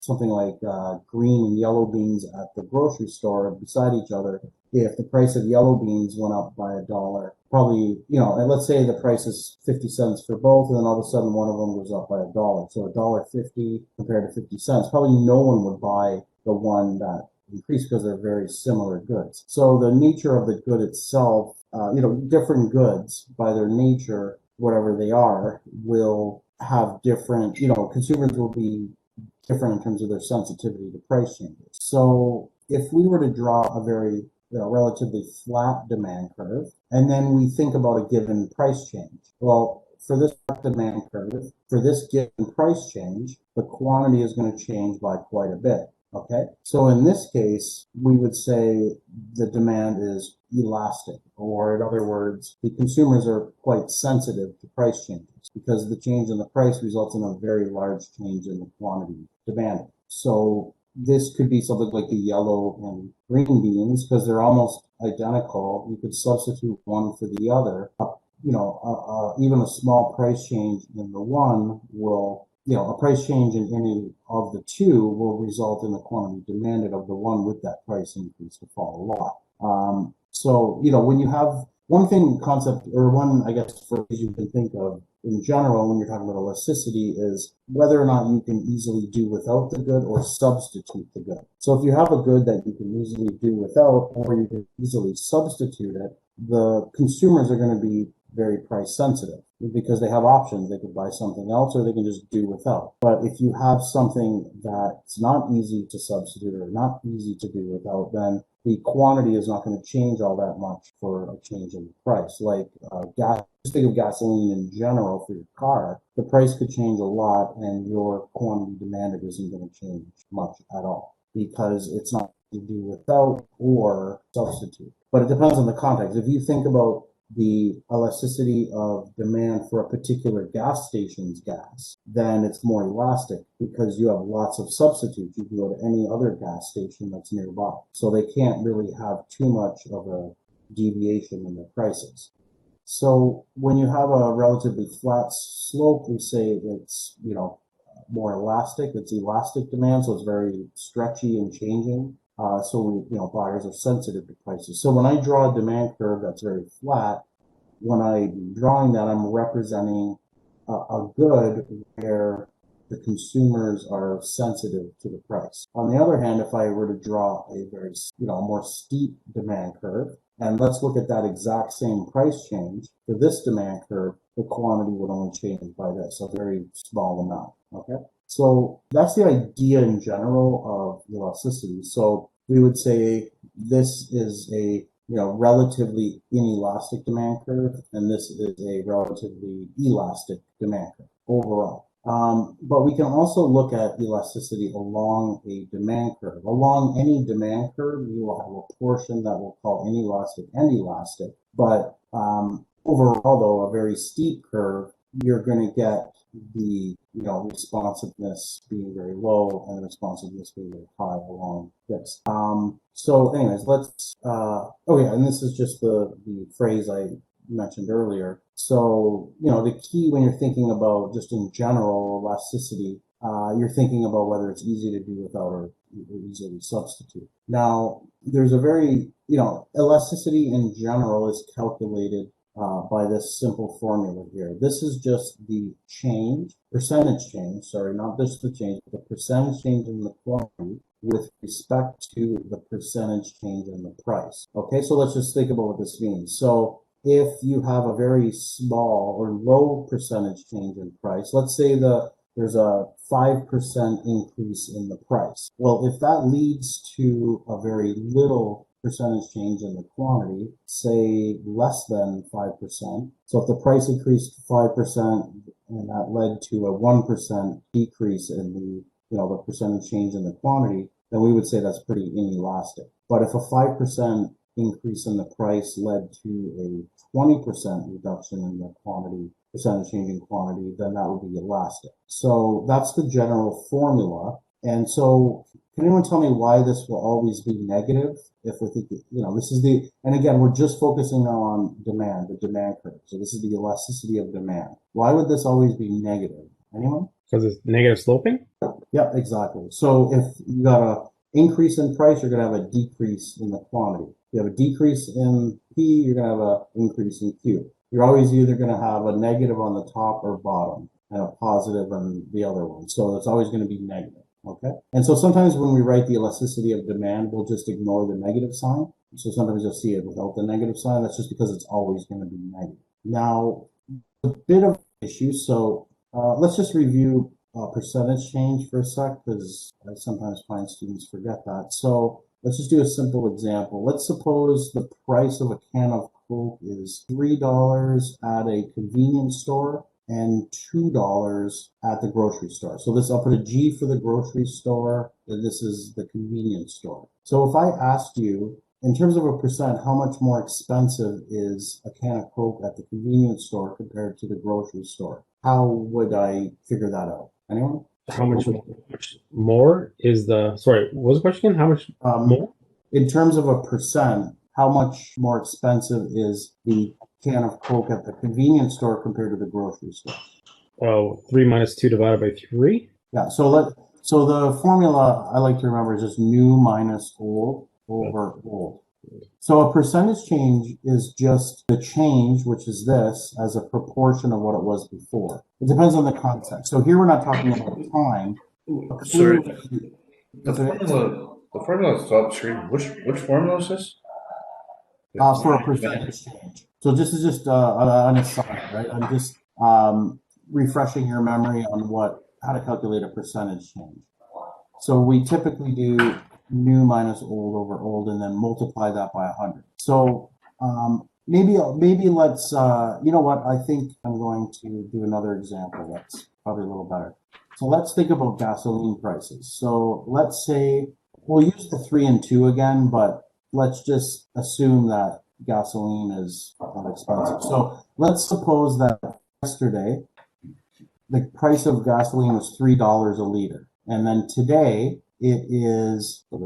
something like green and yellow beans at the grocery store beside each other, if the price of yellow beans went up by $1, probably, and let's say the price is 50 cents for both, and then all of a sudden one of them goes up by $1. So $1.50 compared to 50 cents, probably no one would buy the one that increased because they're very similar goods. So the nature of the good itself, different goods by their nature, whatever they are, will have different, consumers will be different in terms of their sensitivity to price changes. So if we were to draw a very relatively flat demand curve, and then we think about a given price change, well, for this demand curve, for this given price change, the quantity is going to change by quite a bit. Okay, so in this case, we would say the demand is elastic, or in other words, the consumers are quite sensitive to price changes because the change in the price results in a very large change in the quantity demanded. So this could be something like the yellow and green beans because they're almost identical. You could substitute one for the other. Even a small price change in the one will a price change in any of the two will result in the quantity demanded of the one with that price increase to fall a lot. So, when you have one concept, or one, I guess, phrase you can think of in general when you're talking about elasticity is whether or not you can easily do without the good or substitute the good. So if you have a good that you can easily do without, or you can easily substitute it, the consumers are going to be very price sensitive because they have options. They could buy something else or they can just do without. But if you have something that's not easy to substitute or not easy to do without, then the quantity is not going to change all that much for a change in the price. Like gas, just think of gasoline in general for your car. The price could change a lot and your quantity demanded isn't going to change much at all because it's not to do without or substitute. But it depends on the context. If you think about the elasticity of demand for a particular gas station's gas, then it's more elastic because you have lots of substitutes. You can go to any other gas station that's nearby. So they can't really have too much of a deviation in their prices. So when you have a relatively flat slope, we say it's, more elastic. It's elastic demand, so it's very stretchy and changing. So buyers are sensitive to prices. So when I draw a demand curve that's very flat, when I'm drawing that, I'm representing a good where the consumers are sensitive to the price. On the other hand, if I were to draw a very, more steep demand curve, and let's look at that exact same price change for this demand curve, the quantity would only change by this, a very small amount. Okay. So that's the idea in general of elasticity. So we would say this is a relatively inelastic demand curve, and this is a relatively elastic demand curve overall. But we can also look at elasticity along a demand curve. Along any demand curve, you will have a portion that we'll call inelastic and elastic. But overall, though, a very steep curve, you're going to get the responsiveness being very low and the responsiveness being very high along this. So anyways, let's and this is just the phrase I mentioned earlier. So the key when you're thinking about just in general elasticity, you're thinking about whether it's easy to do without or easily substitute. Now there's a very elasticity in general is calculated by this simple formula here. This is just the percentage change, sorry, not just the change, but the percentage change in the quantity with respect to the percentage change in the price. Okay, so let's just think about what this means. So if you have a very small or low percentage change in price, let's say there's a 5% increase in the price. Well, if that leads to a very little percentage change in the quantity, say less than 5%. So if the price increased 5% and that led to a 1% decrease in the percentage change in the quantity, then we would say that's pretty inelastic. But if a 5% increase in the price led to a 20% reduction in the percentage change in quantity, then that would be elastic. So that's the general formula. And so can anyone tell me why this will always be negative? If we think, this is and again, we're just focusing on demand, the demand curve. So this is the elasticity of demand. Why would this always be negative? Anyone? Because it's negative sloping? Yep, exactly. So if you got an increase in price, you're going to have a decrease in the quantity. If you have a decrease in P, you're going to have an increase in Q. You're always either going to have a negative on the top or bottom and a positive on the other one. So it's always going to be negative. Okay. And so sometimes when we write the elasticity of demand, we'll just ignore the negative sign. So sometimes you'll see it without the negative sign. That's just because it's always going to be negative. Now, a bit of issue. So let's just review percentage change for a sec, because I sometimes find students forget that. So let's just do a simple example. Let's suppose the price of a can of Coke is $3 at a convenience store and $2 at the grocery store. So I'll put a G for the grocery store, and this is the convenience store. So if I asked you, in terms of a percent, how much more expensive is a can of Coke at the convenience store compared to the grocery store? How would I figure that out? Anyone? How much more is sorry, what was the question again? How much more? In terms of a percent, how much more expensive is the can of Coke at the convenience store compared to the grocery store? Well, 3 minus 2 divided by 3. Yeah, so the formula I like to remember is just new minus old over old. So a percentage change is just the change, which is this, as a proportion of what it was before. It depends on the context. So here we're not talking about time. Sorry, the formula that's up screen. Which formula is this? For a percentage change. So this is just an aside, right? I'm just refreshing your memory on how to calculate a percentage change. So we typically do new minus old over old and then multiply that by 100. So maybe let's, you know what, I think I'm going to do another example that's probably a little better. So let's think about gasoline prices. So let's say, we'll use the 3 and 2 again, but let's just assume that gasoline is expensive. So let's suppose that yesterday, the price of gasoline was $3 a liter. And then today, it's $2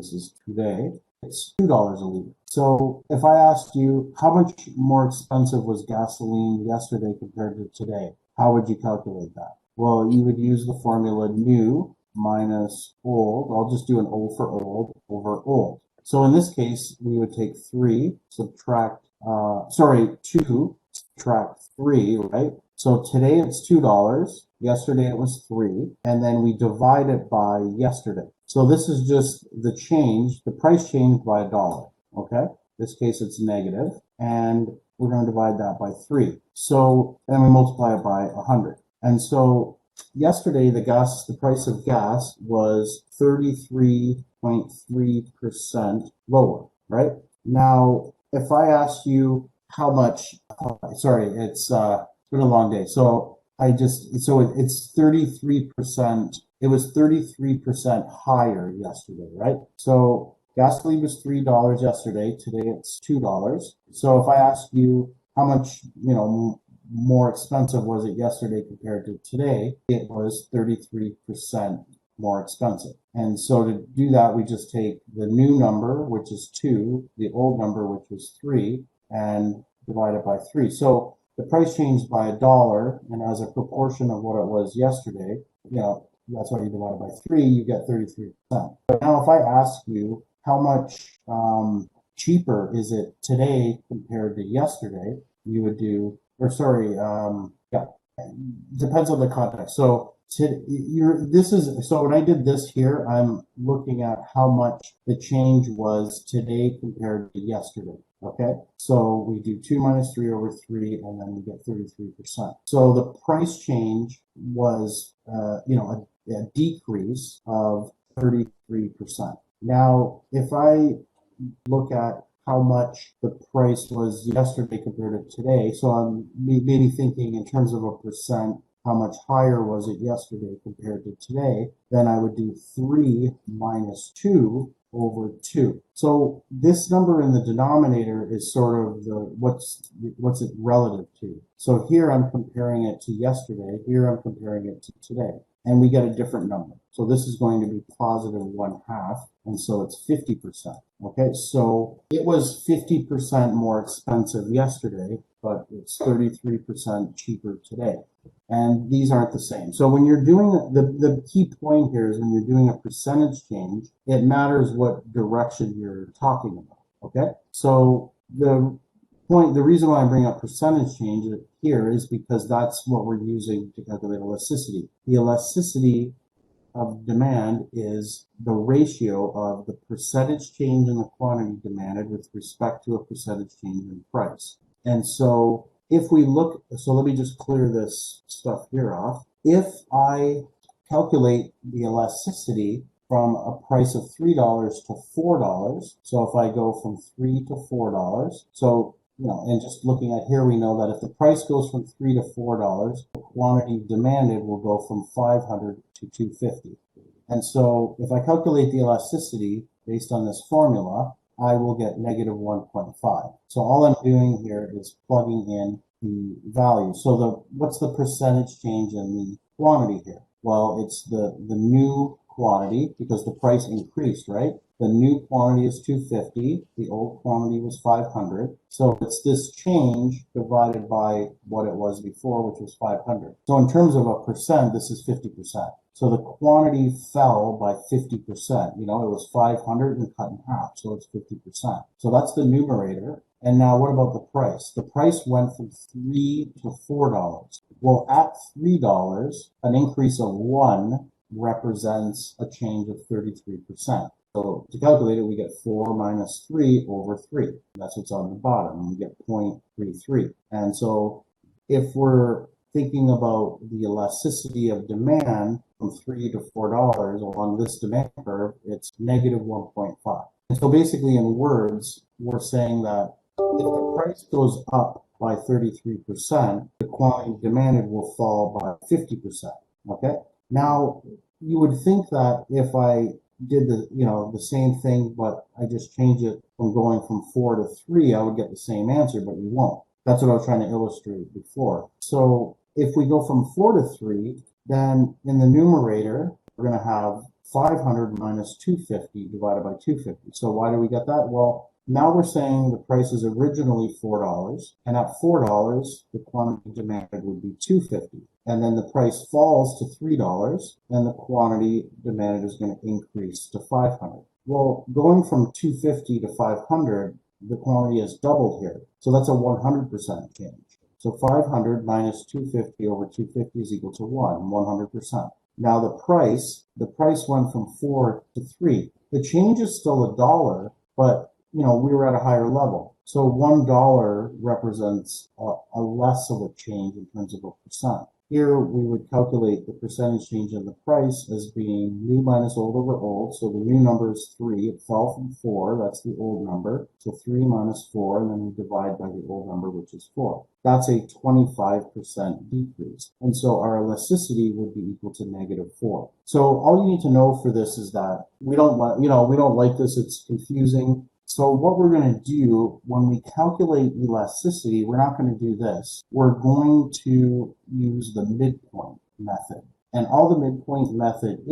a liter. So if I asked you how much more expensive was gasoline yesterday compared to today, how would you calculate that? Well, you would use the formula new minus old. I'll just do an O for old over old. So in this case, we would take 2, subtract 3, right? So today it's $2. Yesterday it was 3. And then we divide it by yesterday. So this is just the change, the price changed by $1. Okay? In this case it's negative. And we're going to divide that by 3. So then we multiply it by 100. And so yesterday the price of gas was 33.3% lower, right? Now, if I ask you how much, sorry, it's been a long day. So it's 33%. It was 33% higher yesterday, right? So gasoline was $3 yesterday. Today it's $2. So if I ask you how much, more expensive was it yesterday compared to today, it was 33% more expensive. And so to do that, we just take the new number, which is 2, the old number, which was 3, and divide it by 3. So the price changed by $1, and as a proportion of what it was yesterday, that's why you divide by 3, you get 33%. But now if I ask you how much cheaper is it today compared to yesterday, you would do, depends on the context. So when I did this here, I'm looking at how much the change was today compared to yesterday. Okay, so we do 2 minus 3 over 3, and then we get 33%. So the price change was, a decrease of 33%. Now, if I look at how much the price was yesterday compared to today, so I'm maybe thinking in terms of a percent, how much higher was it yesterday compared to today, then I would do 3 minus 2 over 2. So this number in the denominator is sort of what's it relative to. So here I'm comparing it to yesterday, here I'm comparing it to today, and we get a different number. So this is going to be positive 1/2, and so it's 50%. Okay, so it was 50% more expensive yesterday, but it's 33% cheaper today. And these aren't the same. So when you're doing the key point here is when you're doing a percentage change, it matters what direction you're talking about. Okay, so the reason why I bring up percentage change here is because that's what we're using to calculate elasticity. The elasticity of demand is the ratio of the percentage change in the quantity demanded with respect to a percentage change in price. And so if we look, so let me just clear this stuff here off. If I calculate the elasticity from a price of $3 to $4, so if I go from $3 to $4, so and just looking at here, we know that if the price goes from $3 to $4, the quantity demanded will go from 500 to 250. And so if I calculate the elasticity based on this formula, I will get negative 1.5. So all I'm doing here is plugging in the value. So what's the percentage change in the quantity here? Well, it's the new quantity because the price increased, right? The new quantity is 250. The old quantity was 500. So it's this change divided by what it was before, which was 500. So in terms of a percent, this is 50%. So the quantity fell by 50%. It was 500 and cut in half, so it's 50%. So that's the numerator. And now what about the price? The price went from $3 to $4. Well, at $3, an increase of 1 represents a change of 33%. So to calculate it, we get 4 minus 3 over 3. That's what's on the bottom, and we get 0.33. And so if we're thinking about the elasticity of demand from $3 to $4 along this demand curve, it's negative 1.5. And so basically in words, we're saying that if the price goes up by 33%, the quantity demanded will fall by 50%. Okay? Now, you would think that if I did the same thing, but I just change it from going from 4 to 3, I would get the same answer, but you won't. That's what I was trying to illustrate before. So if we go from 4 to 3, then in the numerator, we're going to have 500 minus 250 divided by 250. So why do we get that? Well, now we're saying the price is originally $4, and at $4, the quantity demanded would be 250. and then the price falls to $3, and the quantity demanded is going to increase to 500. Well, going from 250 to 500, the quantity has doubled here. So that's a 100% change. So 500 minus 250 over 250 is equal to 100%. Now the price went from 4 to 3. The change is still $1, but we were at a higher level. So $1 represents a less of a change in terms of a percent. Here we would calculate the percentage change in the price as being new minus old over old. So the new number is 3. It fell from 4. That's the old number. So 3 minus 4, and then we divide by the old number, which is 4. That's a 25% decrease. And so our elasticity would be equal to -4. So all you need to know for this is that we don't like this. It's confusing. So what we're going to do when we calculate elasticity, we're not going to do this. We're going to use the midpoint method. And all the midpoint method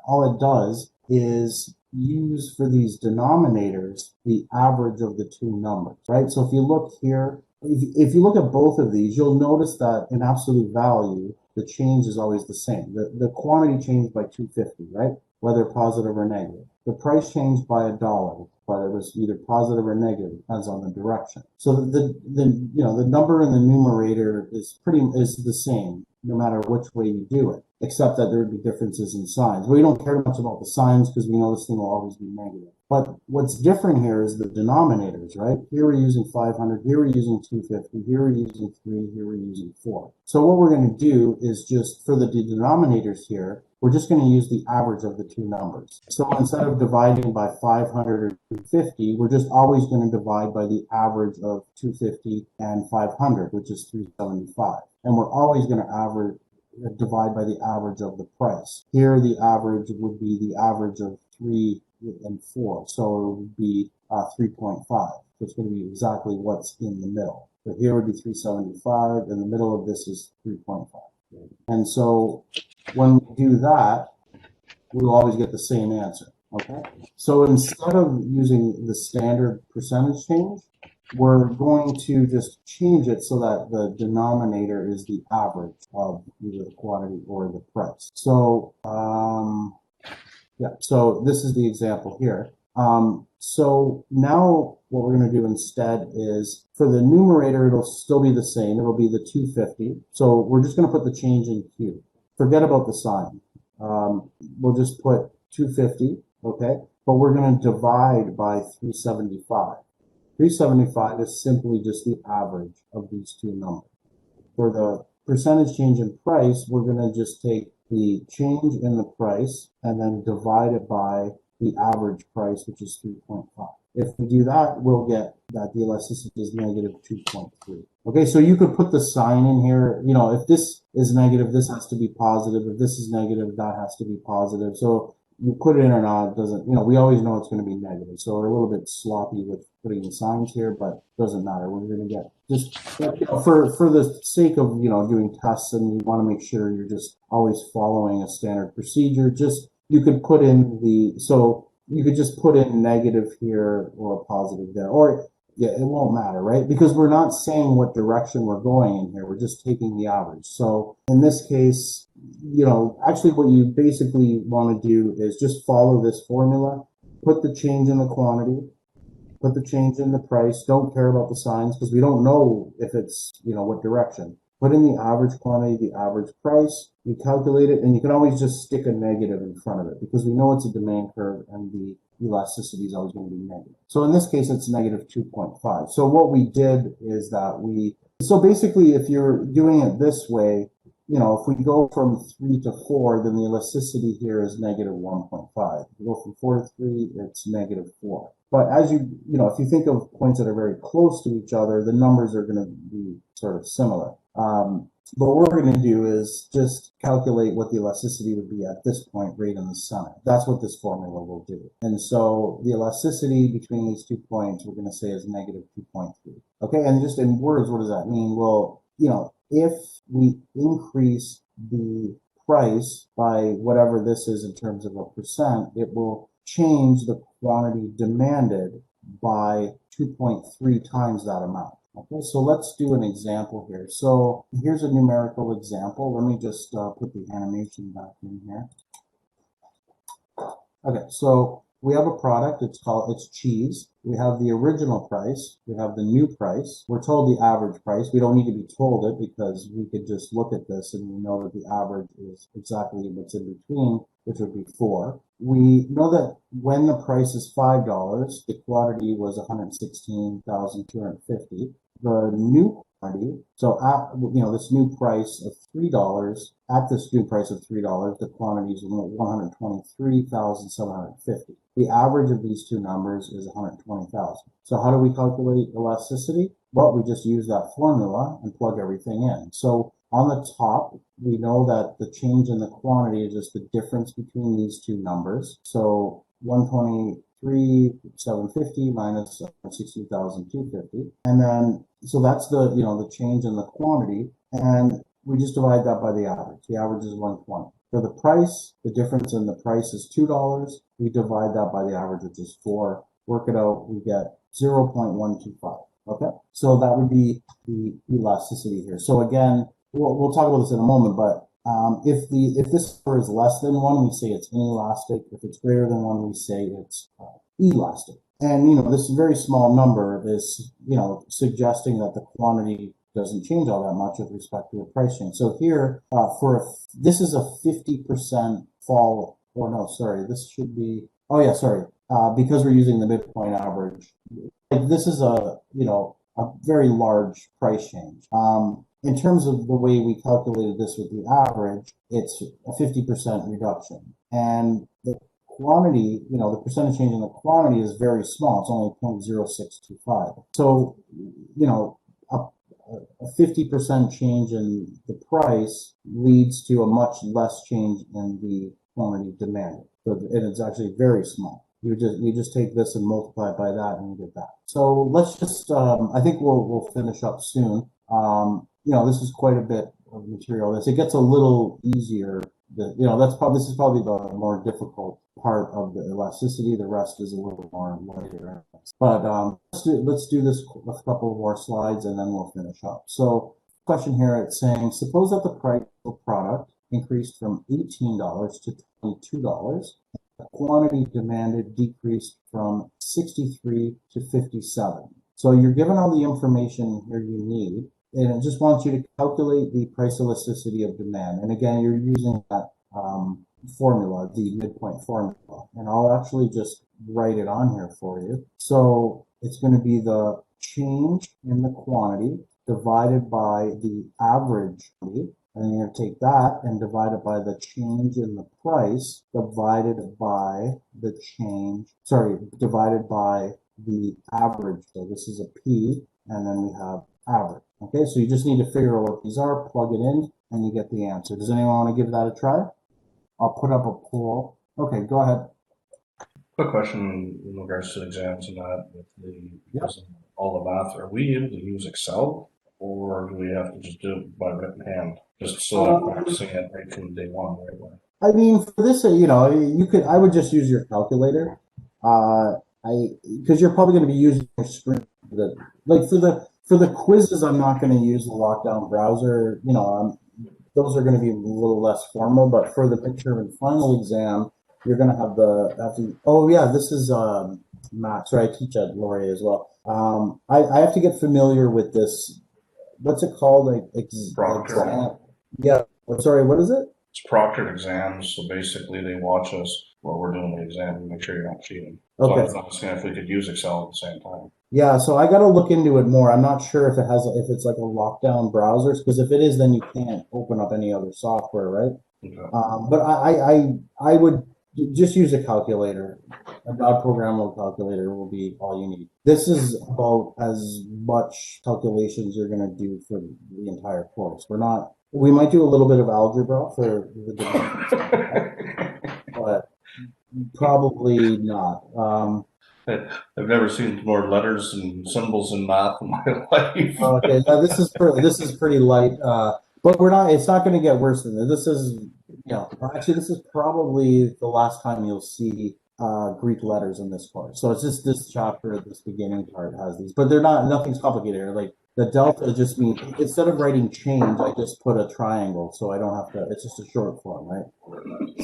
all it does is use for these denominators the average of the two numbers, right? So if you look here, if you look at both of these, you'll notice that in absolute value, the change is always the same. The quantity changed by 250, right? Whether positive or negative. The price changed by $1, but it was either positive or negative, depends on the direction. So the number in the numerator is the same, no matter which way you do it, except that there would be differences in signs. We don't care much about the signs because we know this thing will always be negative. But what's different here is the denominators, right? Here we're using 500, here we're using 250, here we're using 3, here we're using 4. So what we're going to do is just, for the denominators here, we're just going to use the average of the two numbers. So instead of dividing by 500 or 250, we're just always going to divide by the average of 250 and 500, which is 375. And we're always going to divide by the average of the price. Here, the average would be the average of 3 and 4. So it would be 3.5. So it's going to be exactly what's in the middle. So here would be 375, and the middle of this is 3.5. And so when we do that, we'll always get the same answer, okay? So instead of using the standard percentage change, we're going to just change it so that the denominator is the average of either the quantity or the price. So, so this is the example here. So now what we're going to do instead is, for the numerator, it'll still be the same. It'll be the 250. So we're just going to put the change in Q. Forget about the sign. We'll just put 250, okay? But we're going to divide by 375. 375 is simply just the average of these two numbers. For the percentage change in price, we're going to just take the change in the price and then divide it by the average price, which is 3.5. If we do that, we'll get that the elasticity is -2.3. Okay, so you could put the sign in here. If this is negative, this has to be positive. If this is negative, that has to be positive. So you put it in or not, it doesn't, we always know it's going to be negative. So we're a little bit sloppy with putting the signs here, but it doesn't matter. We're going to get just, for the sake of, doing tests, and you want to make sure you're just always following a standard procedure, you could put in you could just put in negative here or a positive there, or it won't matter, right? Because we're not saying what direction we're going in here. We're just taking the average. So in this case, actually what you basically want to do is just follow this formula, put the change in the quantity, put the change in the price. Don't care about the signs because we don't know if it's, what direction. Put in the average quantity, the average price, you calculate it, and you can always just stick a negative in front of it because we know it's a demand curve and the elasticity is always going to be negative. So in this case, it's -2.5. So what we did is that so basically if you're doing it this way, if we go from 3 to 4, then the elasticity here is -1.5. If you go from 4 to 3, it's -4. But as if you think of points that are very close to each other, the numbers are going to be sort of similar. But what we're going to do is just calculate what the elasticity would be at this point right in the center. That's what this formula will do. And so the elasticity between these 2 points, we're going to say is -2.3. Okay, and just in words, what does that mean? Well, if we increase the price by whatever this is in terms of a percent, it will change the quantity demanded by 2.3 times that amount. Okay, so let's do an example here. So here's a numerical example. Let me just put the animation back in here. Okay, so we have a product, it's cheese. We have the original price, we have the new price. We're told the average price. We don't need to be told it because we could just look at this and we know that the average is exactly what's in between, which would be 4. We know that when the price is $5, the quantity was 116,250. The new quantity, so at this new price of $3, at this new price of $3, the quantity is 123,750. The average of these two numbers is 120,000. So how do we calculate elasticity? Well, we just use that formula and plug everything in. So on the top, we know that the change in the quantity is just the difference between these two numbers. So 123,750 minus 16,250. And then, so that's the change in the quantity. And we just divide that by the average. The average is 120. For the price, the difference in the price is $2. We divide that by the average, which is 4. Work it out, we get 0.125. Okay, so that would be the elasticity here. So again, we'll talk about this in a moment, but if this number is less than 1, we say it's inelastic. If it's greater than 1, we say it's elastic. And this very small number is suggesting that the quantity doesn't change all that much with respect to the price change. So here, this is a 50% fall. Oh no, sorry, this should be. Oh yeah, sorry. Because we're using the midpoint average, this is a very large price change. In terms of the way we calculated this with the average, it's a 50% reduction, and the quantity, the percentage change in the quantity is very small. It's only 0.0625. So, a 50% change in the price leads to a much less change in the quantity demanded. So, and it's actually very small. You just take this and multiply it by that, and you get that. So let's just. I think we'll finish up soon. This is quite a bit of material. As it gets a little easier, this is probably the more difficult part of the elasticity. The rest is a little more lighter. But let's do this a couple more slides, and then we'll finish up. So, question here, it's saying, suppose that the price of product increased from $18 to $22. The quantity demanded decreased from 63 to 57. So you're given all the information here you need, and it just wants you to calculate the price elasticity of demand. And again, you're using that formula, the midpoint formula. And I'll actually just write it on here for you. So it's going to be the change in the quantity divided by the average quantity. And you're going to take that and divide it by the change in the price divided by the average. So this is a P, and then we have average. Okay, so you just need to figure out what these are, plug it in, and you get the answer. Does anyone want to give that a try? I'll put up a poll. Okay, go ahead. Quick question in regards to exams and that, because of all the math, are we able to use Excel, or do we have to just do it by written hand? Just so that I'm practicing it right from day one, right away. I mean, for this, I would just use your calculator. Because you're probably going to be using your screen. For the quizzes, I'm not going to use the lockdown browser. Those are going to be a little less formal. But for the midterm and final exam, you're going to have oh yeah, this is Matt. Sorry, I teach at Laurier as well. I have to get familiar with this. What's it called? Proctor. Yeah. Sorry, what is it? It's proctored exams. So basically, they watch us while we're doing the exam and make sure you're not cheating. So I was asking if we could use Excel at the same time. Yeah, so I got to look into it more. I'm not sure if it's like a lockdown browsers, because if it is, then you can't open up any other software, right? Okay. But I would just use a calculator. A programmable calculator will be all you need. This is about as much calculations you're going to do for the entire course. We might do a little bit of algebra for the but probably not. I've never seen more letters and symbols in math in my life. Okay, this is pretty light, but it's not going to get worse than this. This is, actually, this is probably the last time you'll see Greek letters in this course. So it's just this chapter, this beginning part has these, but nothing's complicated. Like The delta just means, instead of writing change, I just put a triangle, so I don't have to, it's just a short form, right?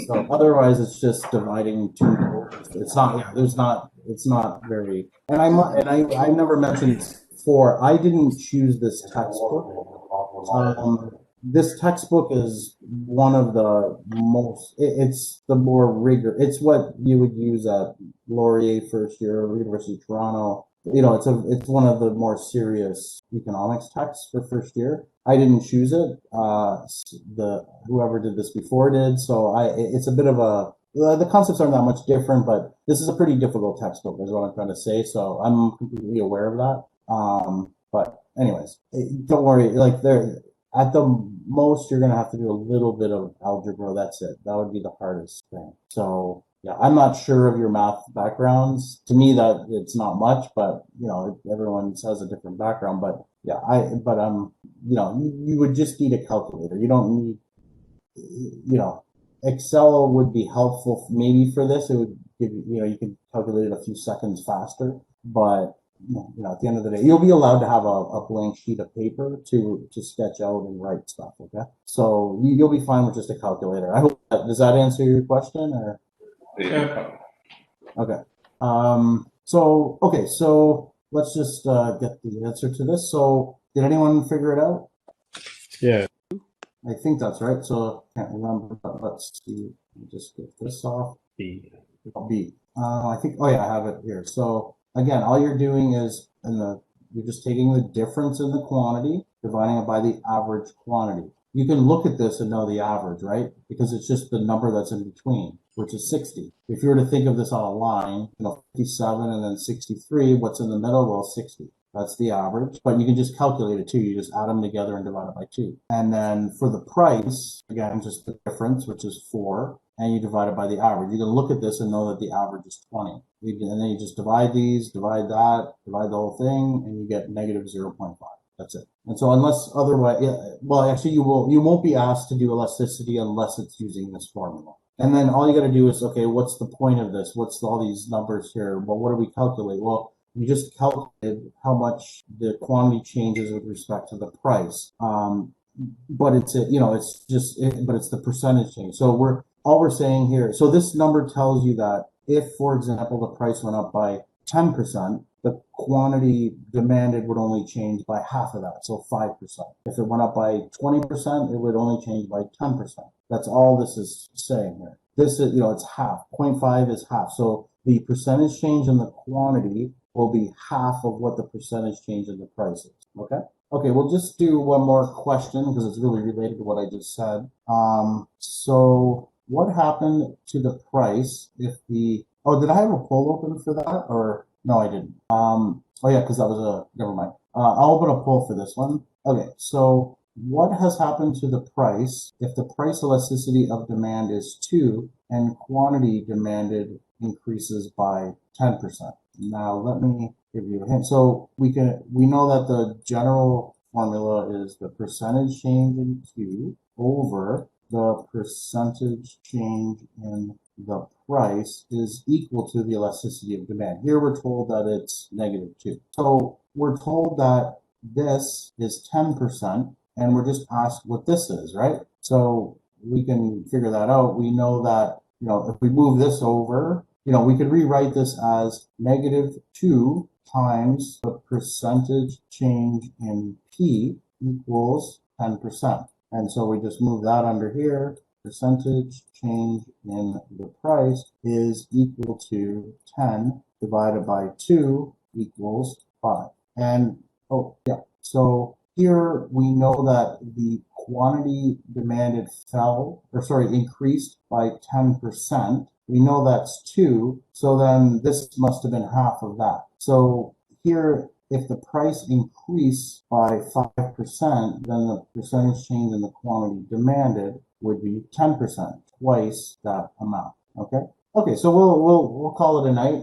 So otherwise, it's just dividing two numbers. It's not, yeah, it's not very, and I never mentioned this before, I didn't choose this textbook. This textbook is one of the most, it's the more rigor, it's what you would use at Laurier first year, or University of Toronto. You know, it's one of the more serious economics texts for first year. I didn't choose it. Whoever did this before did. So it's a bit of a, the concepts aren't that much different, but this is a pretty difficult textbook is what I'm trying to say. So I'm completely aware of that. But anyways, don't worry, like at the most, you're going to have to do a little bit of algebra. That's it. That would be the hardest thing. So yeah, I'm not sure of your math backgrounds. To me, that it's not much, but you know, everyone has a different background. But yeah, you know, you would just need a calculator. You don't need, you know, Excel would be helpful maybe for this. It would give you, you know, you can calculate it a few seconds faster, but you know, at the end of the day, you'll be allowed to have a blank sheet of paper to sketch out and write stuff. Okay, so you'll be fine with just a calculator. I hope does that answer your question or? Yeah. Okay. So let's just get the answer to this. So did anyone figure it out? Yeah. I think that's right. So I can't remember, but let's see. Let me just get this off. B. B. I think. Oh yeah, I have it here. So again, all you're doing is you're just taking the difference in the quantity, dividing it by the average quantity. You can look at this and know the average, right? Because it's just the number that's in between, which is 60. If you were to think of this on a line, you know, 57 and then 63, what's in the middle? Well, 60. That's the average, but you can just calculate it too. You just add them together and divide it by 2. And then for the price, again, just the difference, which is 4, and you divide it by the average. You can look at this and know that the average is 20. And then you just divide these, divide that, divide the whole thing, and you get negative 0.5. That's it. And so unless otherwise, yeah, well, actually you won't be asked to do elasticity unless it's using this formula. And then all you got to do is, okay, what's the point of this? What's all these numbers here? Well, what do we calculate? Well, you just calculate how much the quantity changes with respect to the price. But it's but it's the percentage change. So all we're saying here. So this number tells you that if, for example, the price went up by 10%, the quantity demanded would only change by half of that, so 5%. If it went up by 20%, it would only change by 10%. That's all this is saying here. This is, you know, it's half. 0.5 is half. So the percentage change in the quantity will be half of what the percentage change in the price is. Okay? Okay, we'll just do one more question because it's really related to what I just said. So what happened to the price if did I have a poll open for that or? No, I didn't. Oh yeah, because that was never mind. I'll open a poll for this one. Okay, so what has happened to the price if the price elasticity of demand is 2 and quantity demanded increases by 10%? Now let me give you a hint. So we know that the general formula is the percentage change in Q over the percentage change in the price is equal to the elasticity of demand. Here we're told that it's -2. So we're told that this is 10%, and we're just asked what this is, right? So we can figure that out. We know that, you know, if we move this over, you know, we could rewrite this as -2 times the percentage change in P equals 10%. And so we just move that under here. Percentage change in the price is equal to 10 divided by 2 equals 5. And, so here we know that the quantity demanded increased by 10%. We know that's 2, so then this must have been half of that. So here, if the price increased by 5%, then the percentage change in the quantity demanded would be 10%, twice that amount. Okay. Okay. So we'll call it a night.